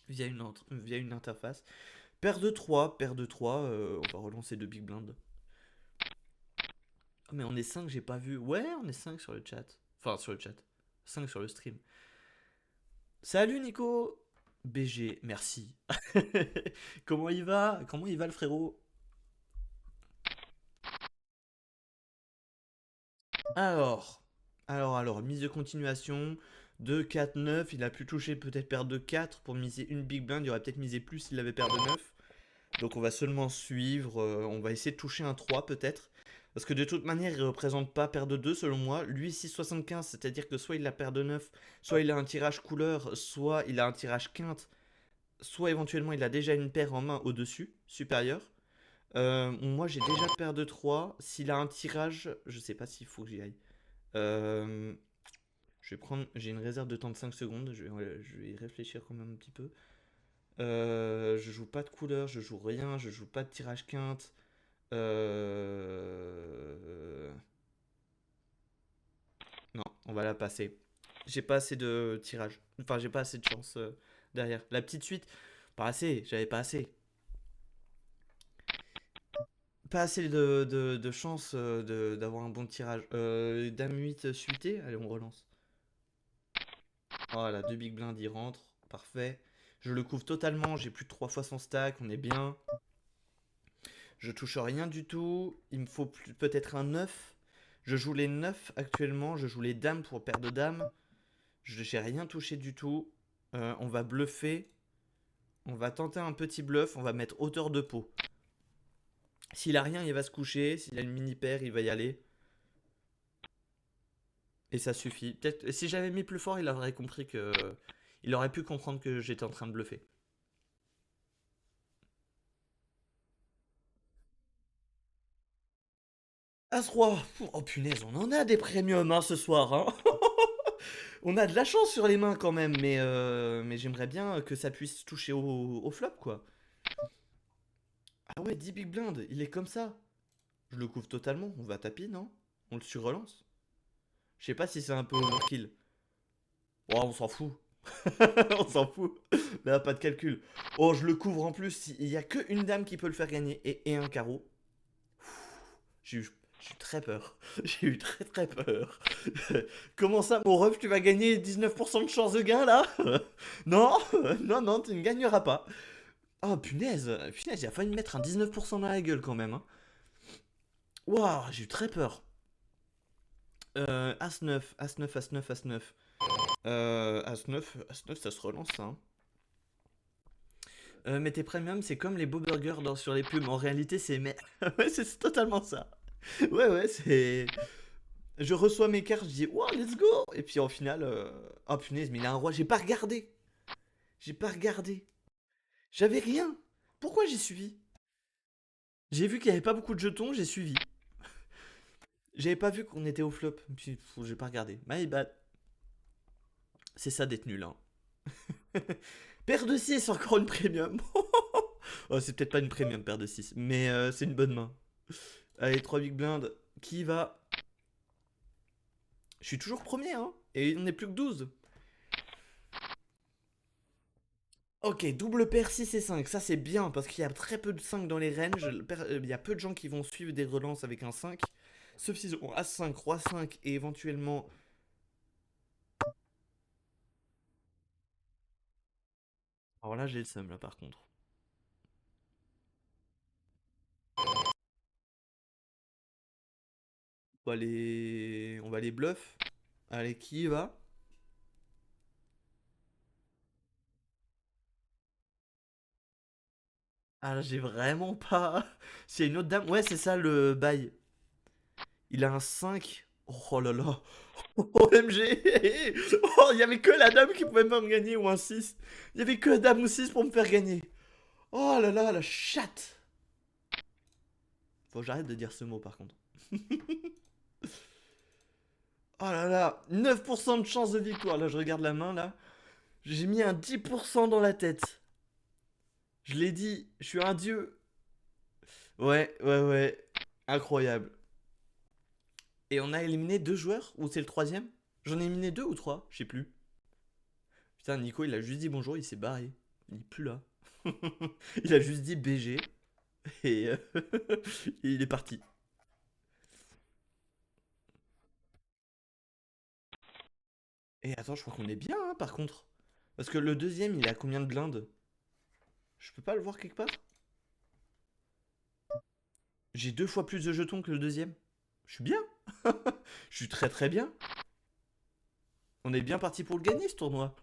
via une interface. Paire de 3, paire de 3. On va relancer 2 big blinds. Ah, mais on est 5, j'ai pas vu. Ouais, on est 5 sur le chat. Enfin, sur le chat. 5 sur le stream. Salut Nico BG, merci. Comment il va? Comment il va le frérot? Alors, alors, mise de continuation. 2, 4, 9. Il a pu toucher peut-être paire de 4 pour miser une big blind. Il aurait peut-être misé plus s'il avait paire de 9. Donc on va seulement suivre. On va essayer de toucher un 3 peut-être. Parce que de toute manière, il représente pas paire de 2 selon moi. Lui 6,75, c'est-à-dire que soit il a paire de 9, soit il a un tirage couleur, soit il a un tirage quinte, soit éventuellement il a déjà une paire en main au-dessus, supérieure. Moi j'ai déjà paire de 3. S'il a un tirage, je sais pas s'il faut que j'y aille. Euh, je vais prendre. J'ai une réserve de temps de 5 secondes. Je vais y réfléchir quand même un petit peu. Je joue pas de couleur, je joue rien, je joue pas de tirage quinte. Euh... Non, on va la passer. J'ai pas assez de tirage. Enfin, j'ai pas assez de chance derrière. La petite suite, pas assez, j'avais pas assez. Pas assez de chance d'avoir un bon tirage. Dame 8 suité, allez, on relance. Voilà, deux big blinds, il rentre. Parfait. Je le couvre totalement, j'ai plus de 3 fois son stack, on est bien. Je touche rien du tout. Il me faut peut-être un 9. Je joue les 9 actuellement. Je joue les dames pour paire de dames. Je n'ai rien touché du tout. On va bluffer. On va tenter un petit bluff. On va mettre hauteur de peau. S'il a rien, il va se coucher. S'il a une mini paire, il va y aller. Et ça suffit. Peut-être si j'avais mis plus fort, il aurait compris que. Il aurait pu comprendre que j'étais en train de bluffer. As-roi. Oh punaise, on en a des premiums hein, ce soir. Hein. On a de la chance sur les mains quand même, mais j'aimerais bien que ça puisse toucher au flop, quoi. Ah ouais, 10 big blind, il est comme ça. Je le couvre totalement, on va tapis, non? On le surrelance. Je sais pas si c'est un peu overkill. Oh, on s'en fout. On s'en fout. Là, pas de calcul. Oh, je le couvre en plus. Il y a que une dame qui peut le faire gagner et un carreau. J'ai eu très peur. J'ai eu très très peur. Comment ça, mon ref, tu vas gagner 19% de chance de gain là? Non, non, non, tu ne gagneras pas. Oh punaise, punaise, il a failli me mettre un 19% dans la gueule quand même. Hein. Waouh, j'ai eu très peur. As-9, As-9, As-9, As-9. As-9, As-9, ça se relance ça. Hein. Mais tes premiums, c'est comme les beaux burgers sur les pubs. En réalité, c'est. Mais... ouais, c'est totalement ça. Ouais, ouais, c'est. Je reçois mes cartes, je dis, wow, let's go! Et puis au final, oh punaise, mais il a un roi, j'ai pas regardé. J'ai pas regardé. J'avais rien. Pourquoi j'ai suivi? J'ai vu qu'il y avait pas beaucoup de jetons, j'ai suivi. J'avais pas vu qu'on était au flop. Puis j'ai pas regardé. My bad. C'est ça d'être nul, hein. Paire de 6, encore une premium. Oh, c'est peut-être pas une premium paire de 6, mais c'est une bonne main. Allez, 3 big blinds. Qui va? Je suis toujours premier, hein. Et on n'est plus que 12. Ok, double paire 6 et 5, ça c'est bien parce qu'il y a très peu de 5 dans les ranges. Il y a peu de gens qui vont suivre des relances avec un 5. Sauf s'ils ont As5, Roi 5 et éventuellement. Alors là, j'ai le seum là par contre. On va les bluff. Allez, qui y va? Ah, j'ai vraiment pas. C'est une autre dame. Ouais, c'est ça le bail. Il a un 5. Oh là là. OMG. Oh, il y avait que la dame qui pouvait me gagner ou un 6. Il y avait que dame ou 6 pour me faire gagner. Oh là là, la chatte. Faut que j'arrête de dire ce mot par contre. Oh là là, 9% de chance de victoire. Là, je regarde la main là. J'ai mis un 10% dans la tête. Je l'ai dit, je suis un dieu. Ouais, ouais, ouais. Incroyable. Et on a éliminé deux joueurs. Ou c'est le troisième? J'en ai éliminé deux ou trois? Je sais plus. Putain, Nico, il a juste dit bonjour, il s'est barré. Il est plus là. Il a juste dit BG. Et, et il est parti. Et attends, je crois qu'on est bien, hein, par contre. Parce que le deuxième, il a combien de blindes? Je peux pas le voir quelque part? J'ai deux fois plus de jetons que le deuxième. Je suis bien. Je suis très très bien. On est bien parti pour le gagner, ce tournoi.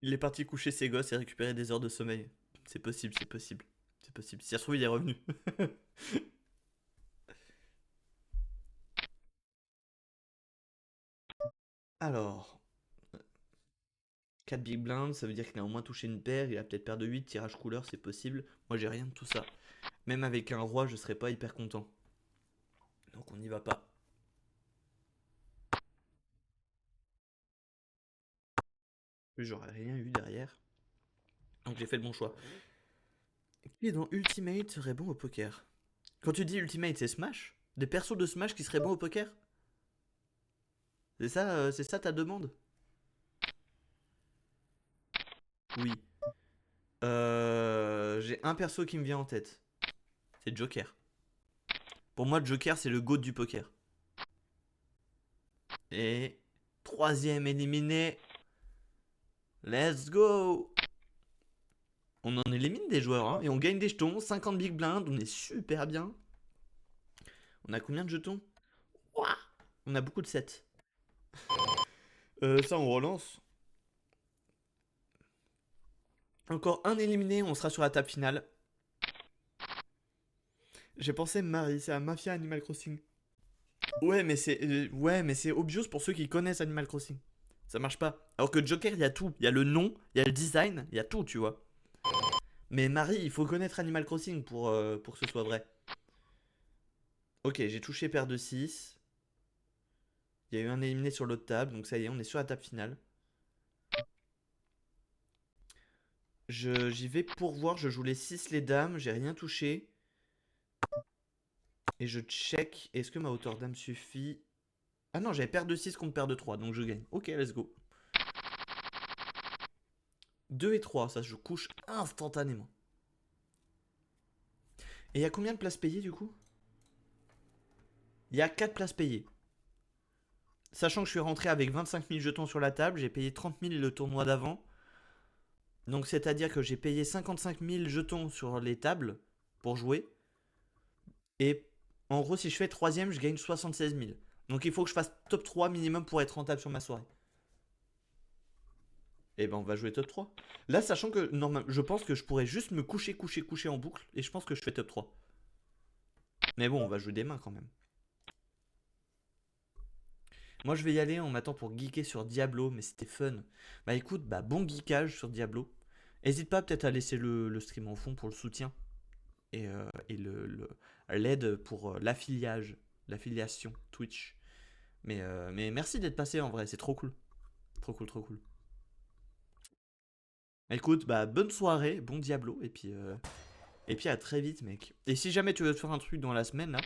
Il est parti coucher ses gosses et récupérer des heures de sommeil. C'est possible, c'est possible. C'est possible. Si ça se trouve, il est revenu. Alors, 4 big blinds, ça veut dire qu'il a au moins touché une paire. Il a peut-être paire de 8, tirage couleur, c'est possible. Moi, j'ai rien de tout ça. Même avec un roi, je serais pas hyper content. Donc, on n'y va pas. Plus, j'aurais rien eu derrière. Donc, j'ai fait le bon choix. Qui dans Ultimate serait bon au poker? Quand tu dis Ultimate, c'est Smash? Des persos de Smash qui seraient bons au poker? C'est ça ta demande? Oui. J'ai un perso qui me vient en tête. C'est Joker. Pour moi, Joker, c'est le GOAT du poker. Et troisième éliminé. Let's go. On en élimine des joueurs, hein, et on gagne des jetons. 50 big blind, on est super bien. On a combien de jetons? Ouah, on a beaucoup de 7. Ça, on relance. Encore un éliminé, on sera sur la table finale. J'ai pensé Marie, c'est à Mafia Animal Crossing. Ouais, mais c'est obvious pour ceux qui connaissent Animal Crossing. Ça marche pas. Alors que Joker, il y a tout. Il y a le nom, il y a le design, il y a tout, tu vois. Mais Marie, il faut connaître Animal Crossing pour que ce soit vrai. Ok, j'ai touché paire de 6. Il y a eu un éliminé sur l'autre table, donc ça y est, on est sur la table finale. J'y vais pour voir, je joue les 6 les dames, j'ai rien touché. Et je check, est-ce que ma hauteur dame suffit? Ah non, j'avais paire de 6 contre paire de 3, donc je gagne. Ok, let's go. 2 et 3, ça je couche instantanément. Et il y a combien de places payées du coup? Il y a 4 places payées. Sachant que je suis rentré avec 25 000 jetons sur la table, j'ai payé 30 000 le tournoi d'avant. Donc c'est-à-dire que j'ai payé 55 000 jetons sur les tables pour jouer. Et en gros, si je fais troisième, je gagne 76 000. Donc il faut que je fasse top 3 minimum pour être rentable sur ma soirée. Et ben on va jouer top 3. Là, sachant que normalement, je pense que je pourrais juste me coucher en boucle. Et je pense que je fais top 3. Mais bon, on va jouer des mains quand même. Moi, je vais y aller, on m'attend pour geeker sur Diablo, mais c'était fun. Bah écoute, bah bon geekage sur Diablo. N'hésite pas peut-être à laisser le stream en fond pour le soutien. Et l'aide pour l'affiliation Twitch. Mais merci d'être passé en vrai, c'est trop cool. Trop cool, trop cool. Écoute, bah bonne soirée, bon Diablo, et puis à très vite, mec. Et si jamais tu veux te faire un truc dans la semaine,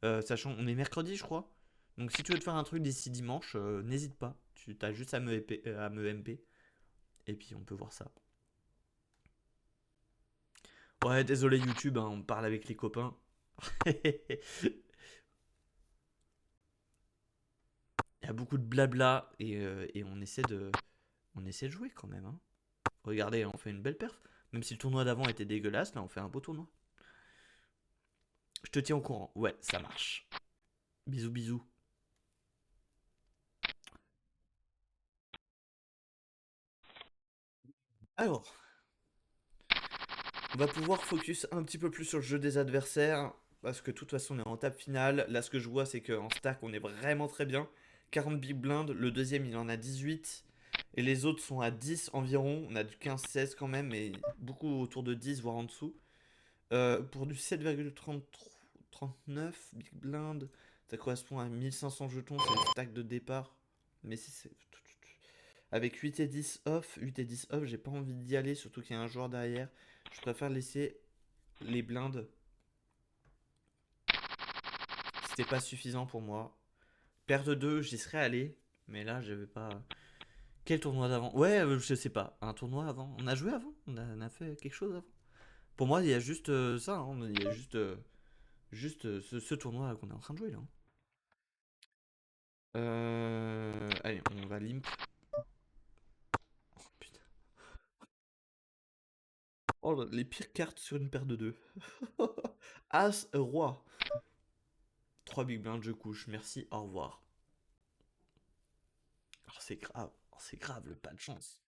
là, sachant, on est mercredi, je crois. Donc si tu veux te faire un truc d'ici dimanche, n'hésite pas. Tu as juste à me MP. Et puis on peut voir ça. Ouais, désolé YouTube, hein, on parle avec les copains. Il y a beaucoup de blabla et on essaie de jouer quand même, hein. Regardez, on fait une belle perf. Même si le tournoi d'avant était dégueulasse, là on fait un beau tournoi. Je te tiens au courant. Ouais, ça marche. Bisous, bisous. Alors, On va pouvoir focus un petit peu plus sur le jeu des adversaires. Parce que de toute façon, on est en table finale. Là, ce que je vois, c'est qu'en stack, on est vraiment très bien. 40 big blinds. Le deuxième, il en a 18. Et les autres sont à 10 environ. On a du 15-16 quand même, mais beaucoup autour de 10, voire en dessous. Pour du 7,39 big blind, ça correspond à 1500 jetons. C'est le stack de départ. Mais avec 8 et 10 off, 8 et 10 off, j'ai pas envie d'y aller, surtout qu'il y a un joueur derrière. Je préfère laisser les blindes. C'était pas suffisant pour moi. Paire de 2, j'y serais allé. Mais là, je vais pas. Quel tournoi d'avant? Ouais, je sais pas. Un tournoi avant? On a joué avant? On a fait quelque chose avant? Pour moi, il y a juste ça. Hein. Il y a juste ce tournoi qu'on est en train de jouer là. Hein. Allez, on va limp. Putain. Oh, les pires cartes sur une paire de 2. As, roi. 3 big blinds, je couche. Merci, au revoir. Oh, c'est grave. Oh, c'est grave, le pas de chance.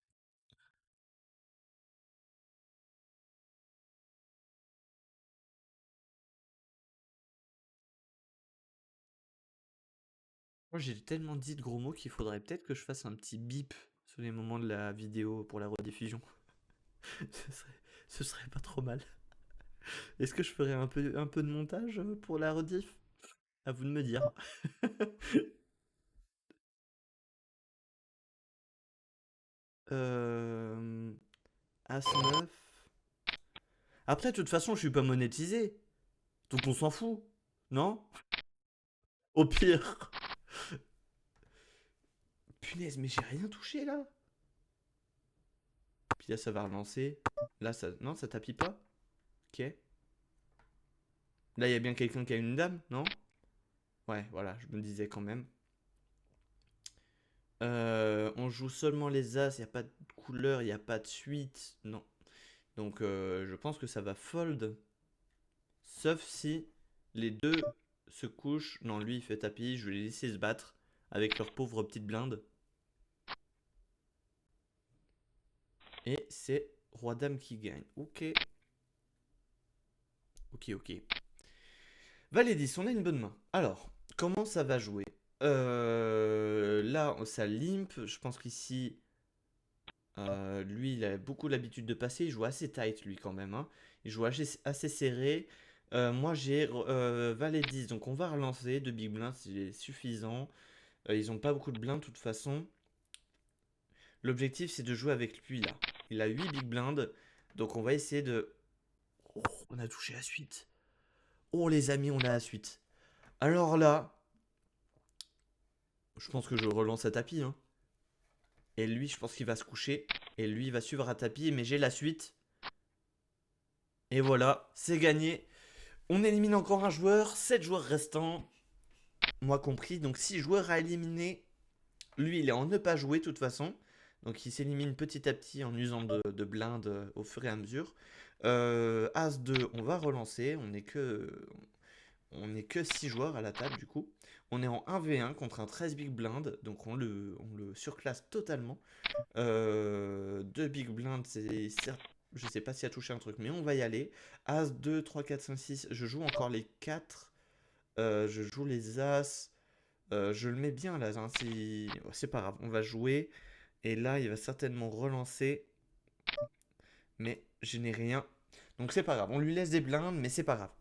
Moi, j'ai tellement dit de gros mots qu'il faudrait peut-être que je fasse un petit bip sur les moments de la vidéo pour la rediffusion. Ce serait pas trop mal. Est-ce que je ferais un peu de montage pour la rediff? À vous de me dire. euh... As 9. Après, de toute façon, je suis pas monétisé. Donc on s'en fout. Non? Au pire. Punaise, mais j'ai rien touché là. Puis là, ça va relancer. Là, ça. Non, ça tapit pas. Ok. Là, il y a bien quelqu'un qui a une dame, non? Ouais, voilà, je me disais quand même. On joue seulement les As, il n'y a pas de couleur, il n'y a pas de suite. Non. Donc, je pense que ça va fold. Sauf si les deux se couchent. Non, lui, il fait tapis. Je vais les laisser se battre avec leur pauvre petite blinde. Et c'est Roi-Dame qui gagne. Ok. Ok, ok. Valet 10, on a une bonne main. Alors, comment ça va jouer? Là, ça limp. Je pense qu'ici, lui, il a beaucoup l'habitude de passer. Il joue assez tight, lui, quand même. Hein. Il joue assez serré. Moi, j'ai Valet 10, donc on va relancer. Deux big blinds, c'est suffisant. Ils ont pas beaucoup de blinds, de toute façon. L'objectif, c'est de jouer avec lui, là. Il a 8 big blinds. Donc, on va essayer de... Oh, on a touché la suite. Oh, les amis, on a la suite. Alors là, je pense que je relance à tapis. Hein. Et lui, je pense qu'il va se coucher. Et lui, il va suivre à tapis. Mais j'ai la suite. Et voilà, c'est gagné. On élimine encore un joueur. 7 joueurs restants. Moi compris. Donc 6 joueurs à éliminer. Lui, il est en ne pas jouer de toute façon. Donc il s'élimine petit à petit en usant de blindes au fur et à mesure. As 2, on va relancer. On est que 6 joueurs à la table du coup. On est en 1v1 contre un 13 big blind. Donc on le surclasse totalement. 2 big blind, c'est certes. Je sais pas s'il a touché un truc, mais on va y aller. As, 2, 3, 4, 5, 6. Je joue encore les 4. Je joue les As. Je le mets bien là. Hein, c'est pas grave. On va jouer. Et là, il va certainement relancer. Mais je n'ai rien. Donc c'est pas grave. On lui laisse des blindes, mais c'est pas grave.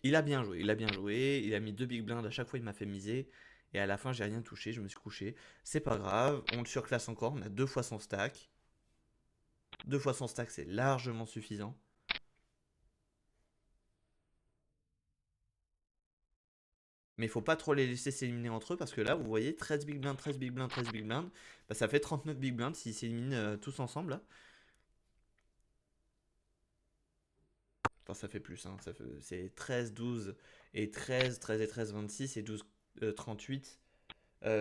Il a bien joué. Il a bien joué. Il a mis 2 big blinds. À chaque fois, il m'a fait miser. Et à la fin, j'ai rien touché. Je me suis couché. C'est pas grave. On le surclasse encore. On a 2 fois son stack. 2 fois son stack, c'est largement suffisant. Mais il faut pas trop les laisser s'éliminer entre eux parce que là, vous voyez, 13 big blinds, 13 big blinds, 13 big blinds. Bah, ça fait 39 big blinds s'ils s'éliminent tous ensemble. Là. Enfin, ça fait plus. Hein, c'est 13, 12 et 13, 13 et 13, 26 et 12, 38.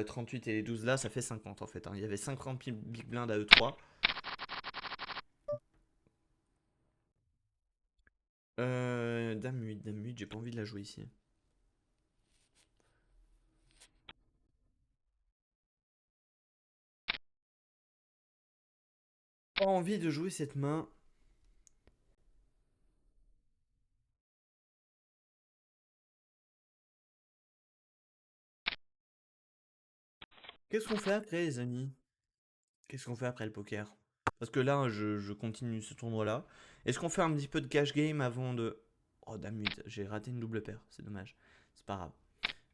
38 et les 12 là, ça fait 50 en fait. Hein. Il y avait 50 big blinds à E3. Dame 8, j'ai pas envie de la jouer ici. pas envie de jouer cette main. Qu'est-ce qu'on fait après, les amis? Qu'est-ce qu'on fait après le poker? Parce que là, je continue ce tournoi-là. Est-ce qu'on fait un petit peu de cash game avant de... Oh, dame 8, j'ai raté une double paire, c'est dommage. C'est pas grave.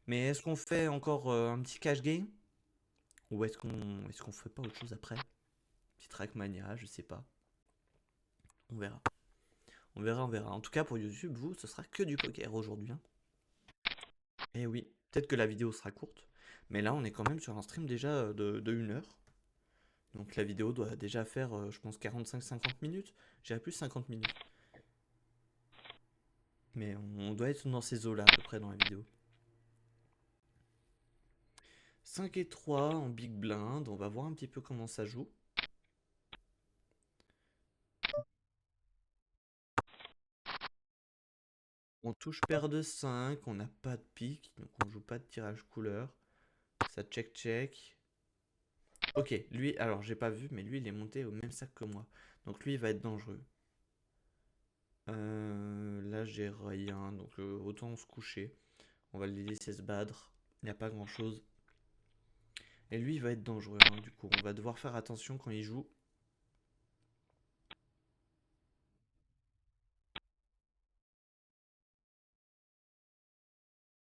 Mais est-ce qu'on fait encore un petit cash game? Ou est-ce qu'on fait pas autre chose après? Petit Trackmania, je sais pas. On verra. On verra, on verra. En tout cas, pour YouTube, vous, ce sera que du poker aujourd'hui, hein. Eh oui, peut-être que la vidéo sera courte. Mais là, on est quand même sur un stream déjà de 1 heure. Donc la vidéo doit déjà faire, je pense, 45-50 minutes. J'irai plus 50 minutes. Mais on doit être dans ces eaux-là, à peu près, dans la vidéo. 5 et 3 en big blind. On va voir un petit peu comment ça joue. On touche paire de 5. On n'a pas de pique. Donc on joue pas de tirage couleur. Ça check. Ok, lui, alors j'ai pas vu, mais lui, il est monté au même sac que moi. Donc lui, il va être dangereux. Là, j'ai rien. Donc autant se coucher. On va le laisser se battre. Il n'y a pas grand chose. Et lui, il va être dangereux, hein, du coup. On va devoir faire attention quand il joue.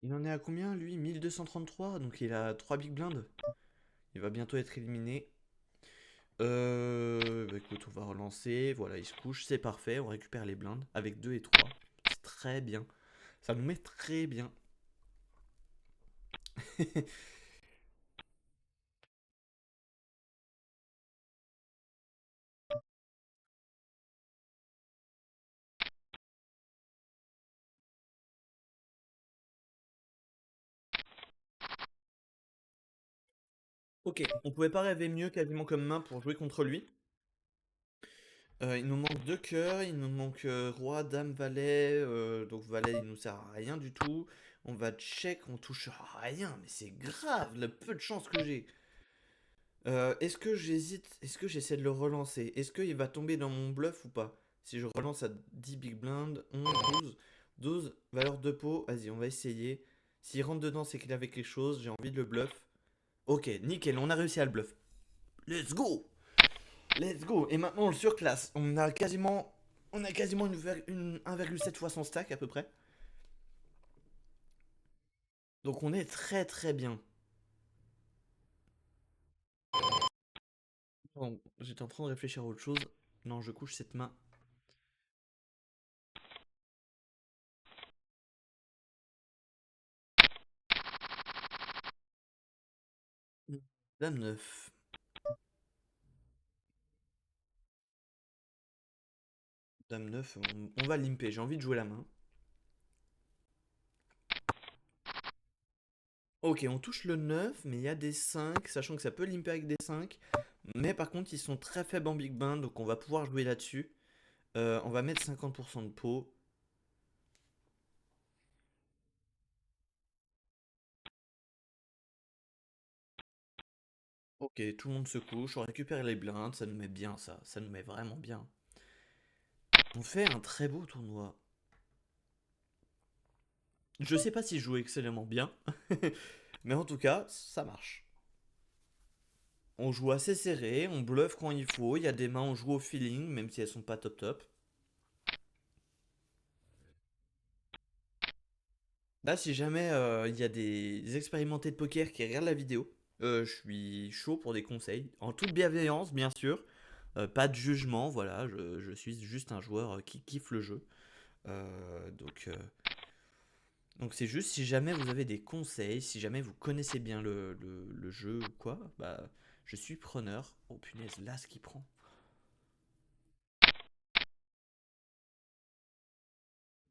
Il en est à combien, lui? 1233. Donc il a 3 big blinds. Il va bientôt être éliminé. Bah écoute, on va relancer. Voilà, il se couche. C'est parfait. On récupère les blinds avec 2 et 3. C'est très bien. Ça nous met très bien. Ok, on pouvait pas rêver mieux quasiment comme main pour jouer contre lui. Il nous manque deux cœurs, il nous manque roi, dame, valet. Donc valet, il nous sert à rien du tout. On va check, on touche à rien, mais c'est grave le peu de chance que j'ai. Est-ce que j'hésite? Est-ce que j'essaie de le relancer? Est-ce qu'il va tomber dans mon bluff ou pas? Si je relance à 10 big blind, 11, 12, 12, valeur de pot, vas-y, on va essayer. S'il rentre dedans, c'est qu'il avait quelque chose, j'ai envie de le bluff. Ok, nickel, on a réussi à le bluff. Let's go! Let's go! Et maintenant on le surclasse. On a quasiment une 1,7 fois son stack à peu près. Donc on est très très bien. Bon, j'étais en train de réfléchir à autre chose. Non, je couche cette main. Dame 9. Dame 9, on va limper. J'ai envie de jouer la main. Ok, on touche le 9, mais il y a des 5, sachant que ça peut limper avec des 5. Mais par contre, ils sont très faibles en big blind, donc on va pouvoir jouer là-dessus. On va mettre 50% de pot. Ok, tout le monde se couche, on récupère les blindes, ça nous met bien ça, ça nous met vraiment bien. On fait un très beau tournoi. Je sais pas si je joue excellemment bien, mais en tout cas, ça marche. On joue assez serré, on bluffe quand il faut, il y a des mains, on joue au feeling, même si elles sont pas top top. Là, si jamais il y a des expérimentés de poker qui regardent la vidéo, je suis chaud pour des conseils, en toute bienveillance bien sûr, pas de jugement, voilà, je suis juste un joueur qui kiffe le jeu. Donc c'est juste si jamais vous avez des conseils, si jamais vous connaissez bien le jeu ou quoi, bah je suis preneur. Oh punaise, là ce qui prend.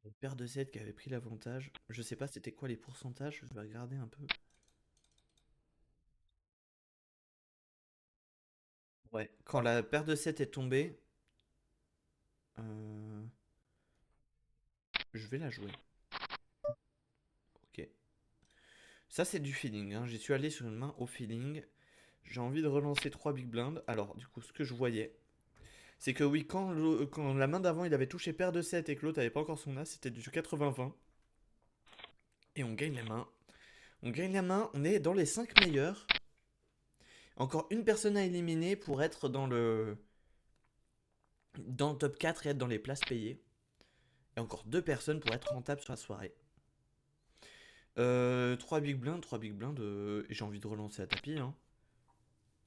Une paire de 7 qui avait pris l'avantage. Je sais pas c'était quoi les pourcentages, je vais regarder un peu. Ouais, quand la paire de 7 est tombée, euh, je vais la jouer. Ok. Ça c'est du feeling, hein. J'y suis allé sur une main au feeling. J'ai envie de relancer 3 big blinds. Alors du coup ce que je voyais, C'est que oui, quand la main d'avant il avait touché paire de 7 et que l'autre avait pas encore son as, c'était du 80-20. Et on gagne la main. On gagne la main, on est dans les 5 meilleurs. Encore une personne à éliminer pour être dans le top 4 et être dans les places payées. Et encore deux personnes pour être rentable sur la soirée. 3 big blinds, 3 big blinds. Et j'ai envie de relancer à tapis. Hein.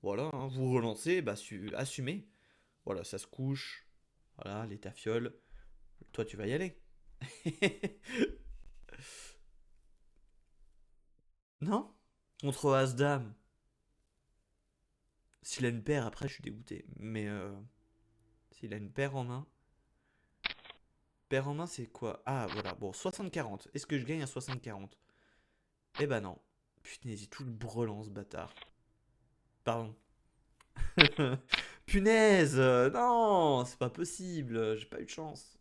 Voilà, hein, vous relancez, bah assumez. Voilà, ça se couche. Voilà, les tafioles. Toi, tu vas y aller. Non? Contre As-Dame. S'il a une paire, après, je suis dégoûté. Mais s'il a une paire en main. Paire en main, c'est quoi? Ah, voilà. Bon, 60-40. Est-ce que je gagne à 60-40? Eh ben non. Putain, il tout le brelan, ce bâtard. Pardon. Punaise! Non! C'est pas possible. J'ai pas eu de chance.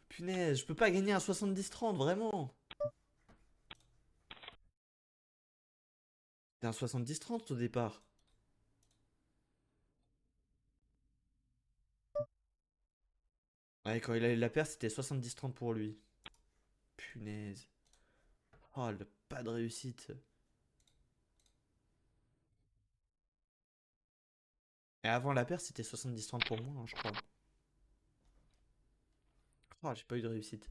Punaise, je peux pas gagner à 70-30, vraiment. C'était un 70-30 au départ. Ouais, quand il a eu la paire, c'était 70-30 pour lui. Punaise. Oh, le pas de réussite. Et avant la paire, c'était 70-30 pour moi, hein, je crois. Oh, j'ai pas eu de réussite.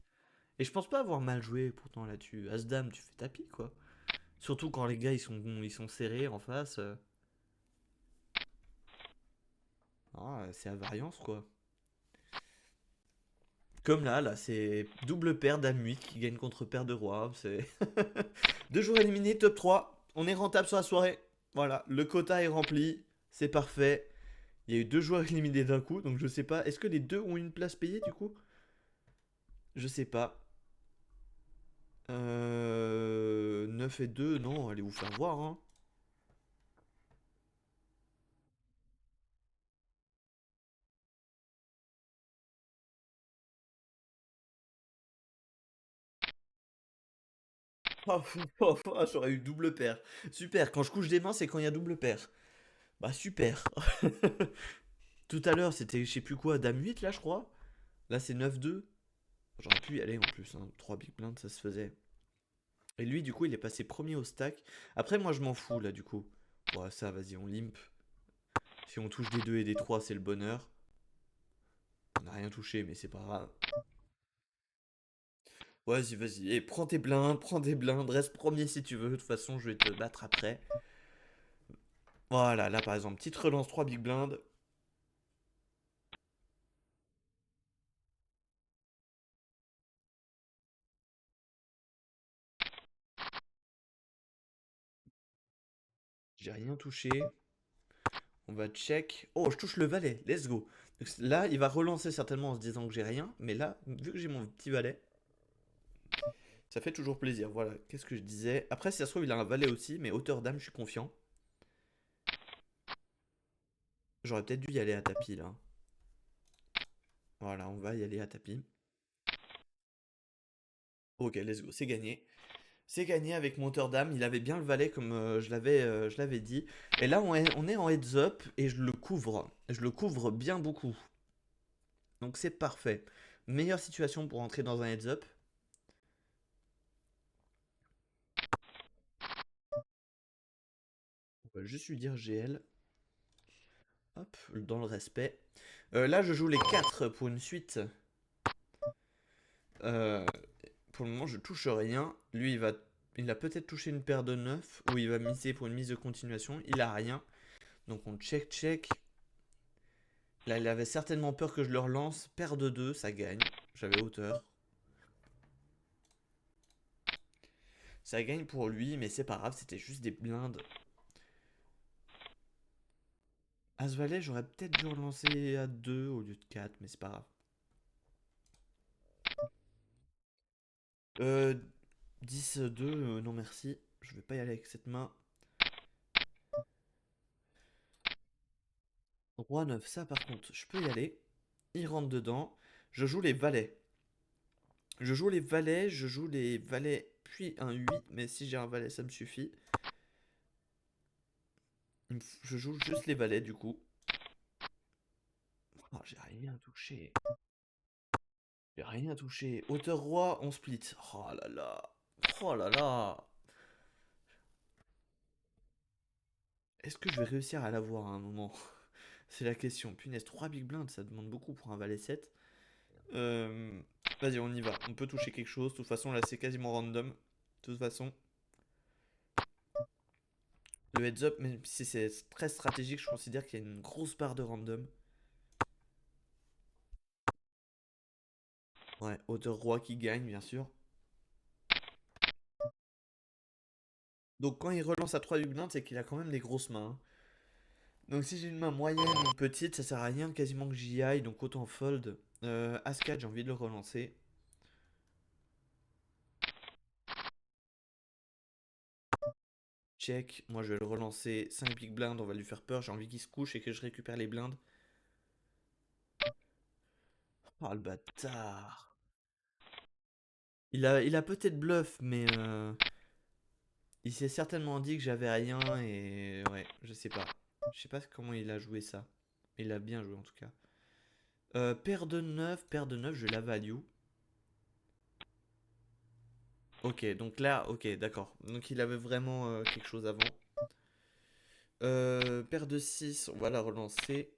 Et je pense pas avoir mal joué pourtant là-dessus. As-Dame, tu fais tapis quoi. Surtout quand les gars ils sont serrés en face. Ah, c'est à variance quoi. Comme là, c'est double paire dame 8 qui gagne contre paire de roi. C'est deux joueurs éliminés, top 3. On est rentable sur la soirée. Voilà, le quota est rempli. C'est parfait. Il y a eu deux joueurs éliminés d'un coup, donc je sais pas. Est-ce que les deux ont une place payée du coup? Je sais pas. 9 et 2, non, allez vous faire voir, hein. Oh, j'aurais eu double paire. Super, quand je couche des mains, c'est quand il y a double paire. Bah super. Tout à l'heure, c'était je sais plus quoi, dame 8 là, je crois. Là, c'est 9-2. J'aurais pu y aller en plus, hein. 3 big blinds, ça se faisait. Et lui, du coup, il est passé premier au stack. Après, moi, je m'en fous là, du coup. Bon, ça, vas-y, on limp. Si on touche des 2 et des 3, c'est le bonheur. On n'a rien touché, mais c'est pas grave. Vas-y, vas-y. Et prends tes blindes, reste premier si tu veux. De toute façon, je vais te battre après. Voilà, là par exemple, petite relance 3 big blindes. J'ai rien touché. On va check. Oh, je touche le valet. Let's go. Donc, là, il va relancer certainement en se disant que j'ai rien. Mais là, vu que j'ai mon petit valet, ça fait toujours plaisir. Voilà, qu'est-ce que je disais? Après, si ça se trouve, il a un valet aussi. Mais hauteur dame, je suis confiant. J'aurais peut-être dû y aller à tapis là. Voilà, on va y aller à tapis. Ok, let's go, c'est gagné. C'est gagné avec mon hauteur dame. Il avait bien le valet comme je l'avais dit. Et là, on est en heads up et je le couvre. Je le couvre bien beaucoup. Donc c'est parfait. Meilleure situation pour entrer dans un heads up. On va juste lui dire GL. Hop, dans le respect. Là, je joue les 4 pour une suite. Euh, pour le moment, je touche rien. Lui, il a peut-être touché une paire de 9 ou il va miser pour une mise de continuation. Il a rien. Donc on check. Là, il avait certainement peur que je le relance. Paire de 2, ça gagne. J'avais hauteur. Ça gagne pour lui, mais c'est pas grave, c'était juste des blindes. As-Valet, j'aurais peut-être dû relancer à 2 au lieu de 4, mais c'est pas grave. Euh, 10-2, non merci. Je vais pas y aller avec cette main. Roi 9, ça par contre, je peux y aller. Il rentre dedans. Je joue les valets. Je joue les valets, puis un 8, mais si j'ai un valet, ça me suffit. Je joue juste les valets du coup. Oh, j'ai rien touché. J'ai rien touché. Hauteur roi, on split. Oh là là. Oh là là. Est-ce que je vais réussir à l'avoir à un moment? C'est la question. Punaise, 3 big blinds, ça demande beaucoup pour un valet 7. Euh, Vas-y, on y va. On peut toucher quelque chose. De toute façon, là, c'est quasiment random. De toute façon, le heads up, même si c'est très stratégique, je considère qu'il y a une grosse part de random. Ouais, hauteur roi qui gagne, bien sûr. Donc, quand il relance à 3 big blinds, c'est qu'il a quand même des grosses mains, hein. Donc, si j'ai une main moyenne ou petite, ça sert à rien quasiment que j'y aille. Donc, autant fold. As-4, j'ai envie de le relancer. Check. Moi, je vais le relancer. 5 big blinds, on va lui faire peur. J'ai envie qu'il se couche et que je récupère les blindes. Oh, le bâtard. Il a peut-être bluff, mais il s'est certainement dit que j'avais rien et ouais, je sais pas. Je sais pas comment il a joué ça. Il a bien joué en tout cas. Paire de 9, je la value. Ok, donc là, ok, d'accord. Donc il avait vraiment quelque chose avant. Paire de 6, on va la relancer.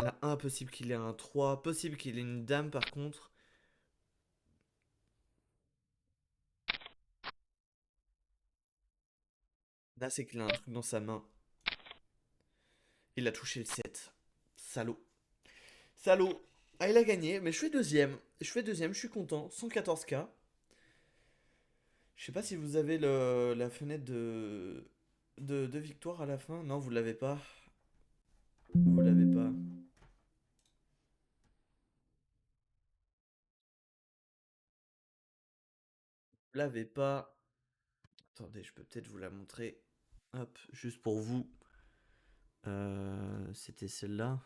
La 1, possible qu'il ait un 3. Possible qu'il ait une dame par contre. Là, c'est qu'il a un truc dans sa main. Il a touché le 7. Salaud. Salaud. Ah, il a gagné, mais je fais deuxième. Je suis content. 114K. Je sais pas si vous avez la fenêtre de victoire à la fin. Non, vous l'avez pas. Vous l'avez pas. Vous l'avez pas. Attendez, je peux peut-être vous la montrer. Hop, juste pour vous. C'était celle-là.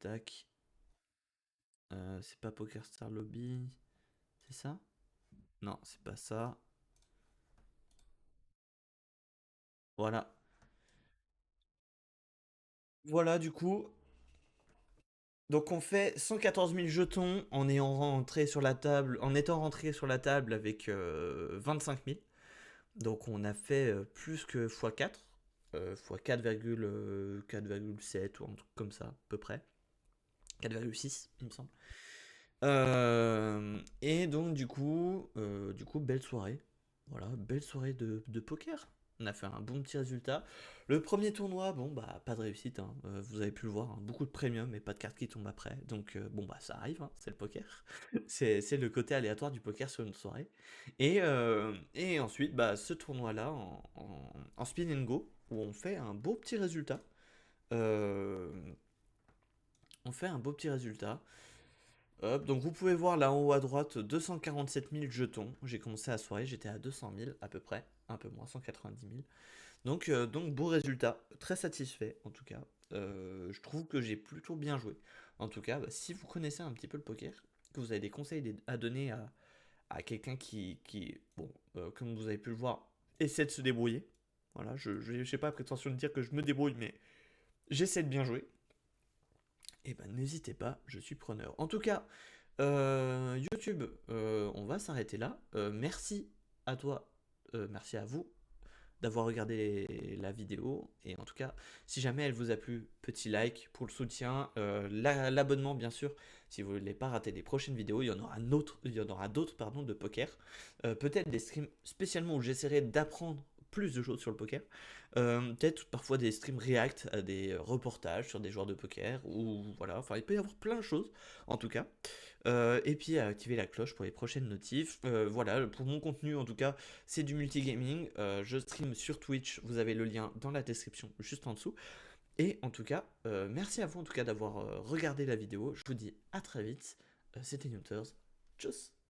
Tac. C'est pas Poker Star Lobby. C'est ça? Non, c'est pas ça. Voilà. Voilà, du coup. Donc on fait 114 000 jetons en étant rentré sur la table avec 25 000. Donc on a fait plus que x4, x4,7 ou un truc comme ça, à peu près. 4,6, il me semble. Et donc du coup, belle soirée. Voilà, belle soirée de poker. On a fait un bon petit résultat. Le premier tournoi, bon bah pas de réussite, hein. Vous avez pu le voir, hein, beaucoup de premium et pas de cartes qui tombent après. Donc bon bah ça arrive, hein, c'est le poker. C'est le côté aléatoire du poker sur une soirée. Et ensuite, bah ce tournoi-là en spin and go, où on fait un beau petit résultat. Euh, on fait un beau petit résultat. Hop, donc vous pouvez voir là en haut à droite 247 000 jetons. J'ai commencé la soirée, j'étais à 200 000 à peu près, un peu moins, 190 000. Donc beau résultat, très satisfait en tout cas. Je trouve que j'ai plutôt bien joué. En tout cas, bah, si vous connaissez un petit peu le poker, que vous avez des conseils à donner à quelqu'un qui bon, comme vous avez pu le voir, essaie de se débrouiller. Voilà, je n'ai pas la prétention de dire que je me débrouille, mais j'essaie de bien jouer. Et ben n'hésitez pas, je suis preneur. En tout cas, YouTube, on va s'arrêter là. Merci à toi, merci à vous d'avoir regardé la vidéo. Et en tout cas, si jamais elle vous a plu, petit like pour le soutien, l'abonnement bien sûr. Si vous ne voulez pas rater les prochaines vidéos, il y en aura d'autres pardon, de poker. Peut-être des streams spécialement où j'essaierai d'apprendre plus de choses sur le poker. Peut-être parfois des streams react à des reportages sur des joueurs de poker. Ou voilà, enfin il peut y avoir plein de choses en tout cas. Et puis activer la cloche pour les prochaines notifs. Voilà, pour mon contenu en tout cas, c'est du multigaming. Je stream sur Twitch, vous avez le lien dans la description juste en dessous. Et en tout cas, merci à vous en tout cas d'avoir regardé la vidéo. Je vous dis à très vite. C'était Newters. Tchuss.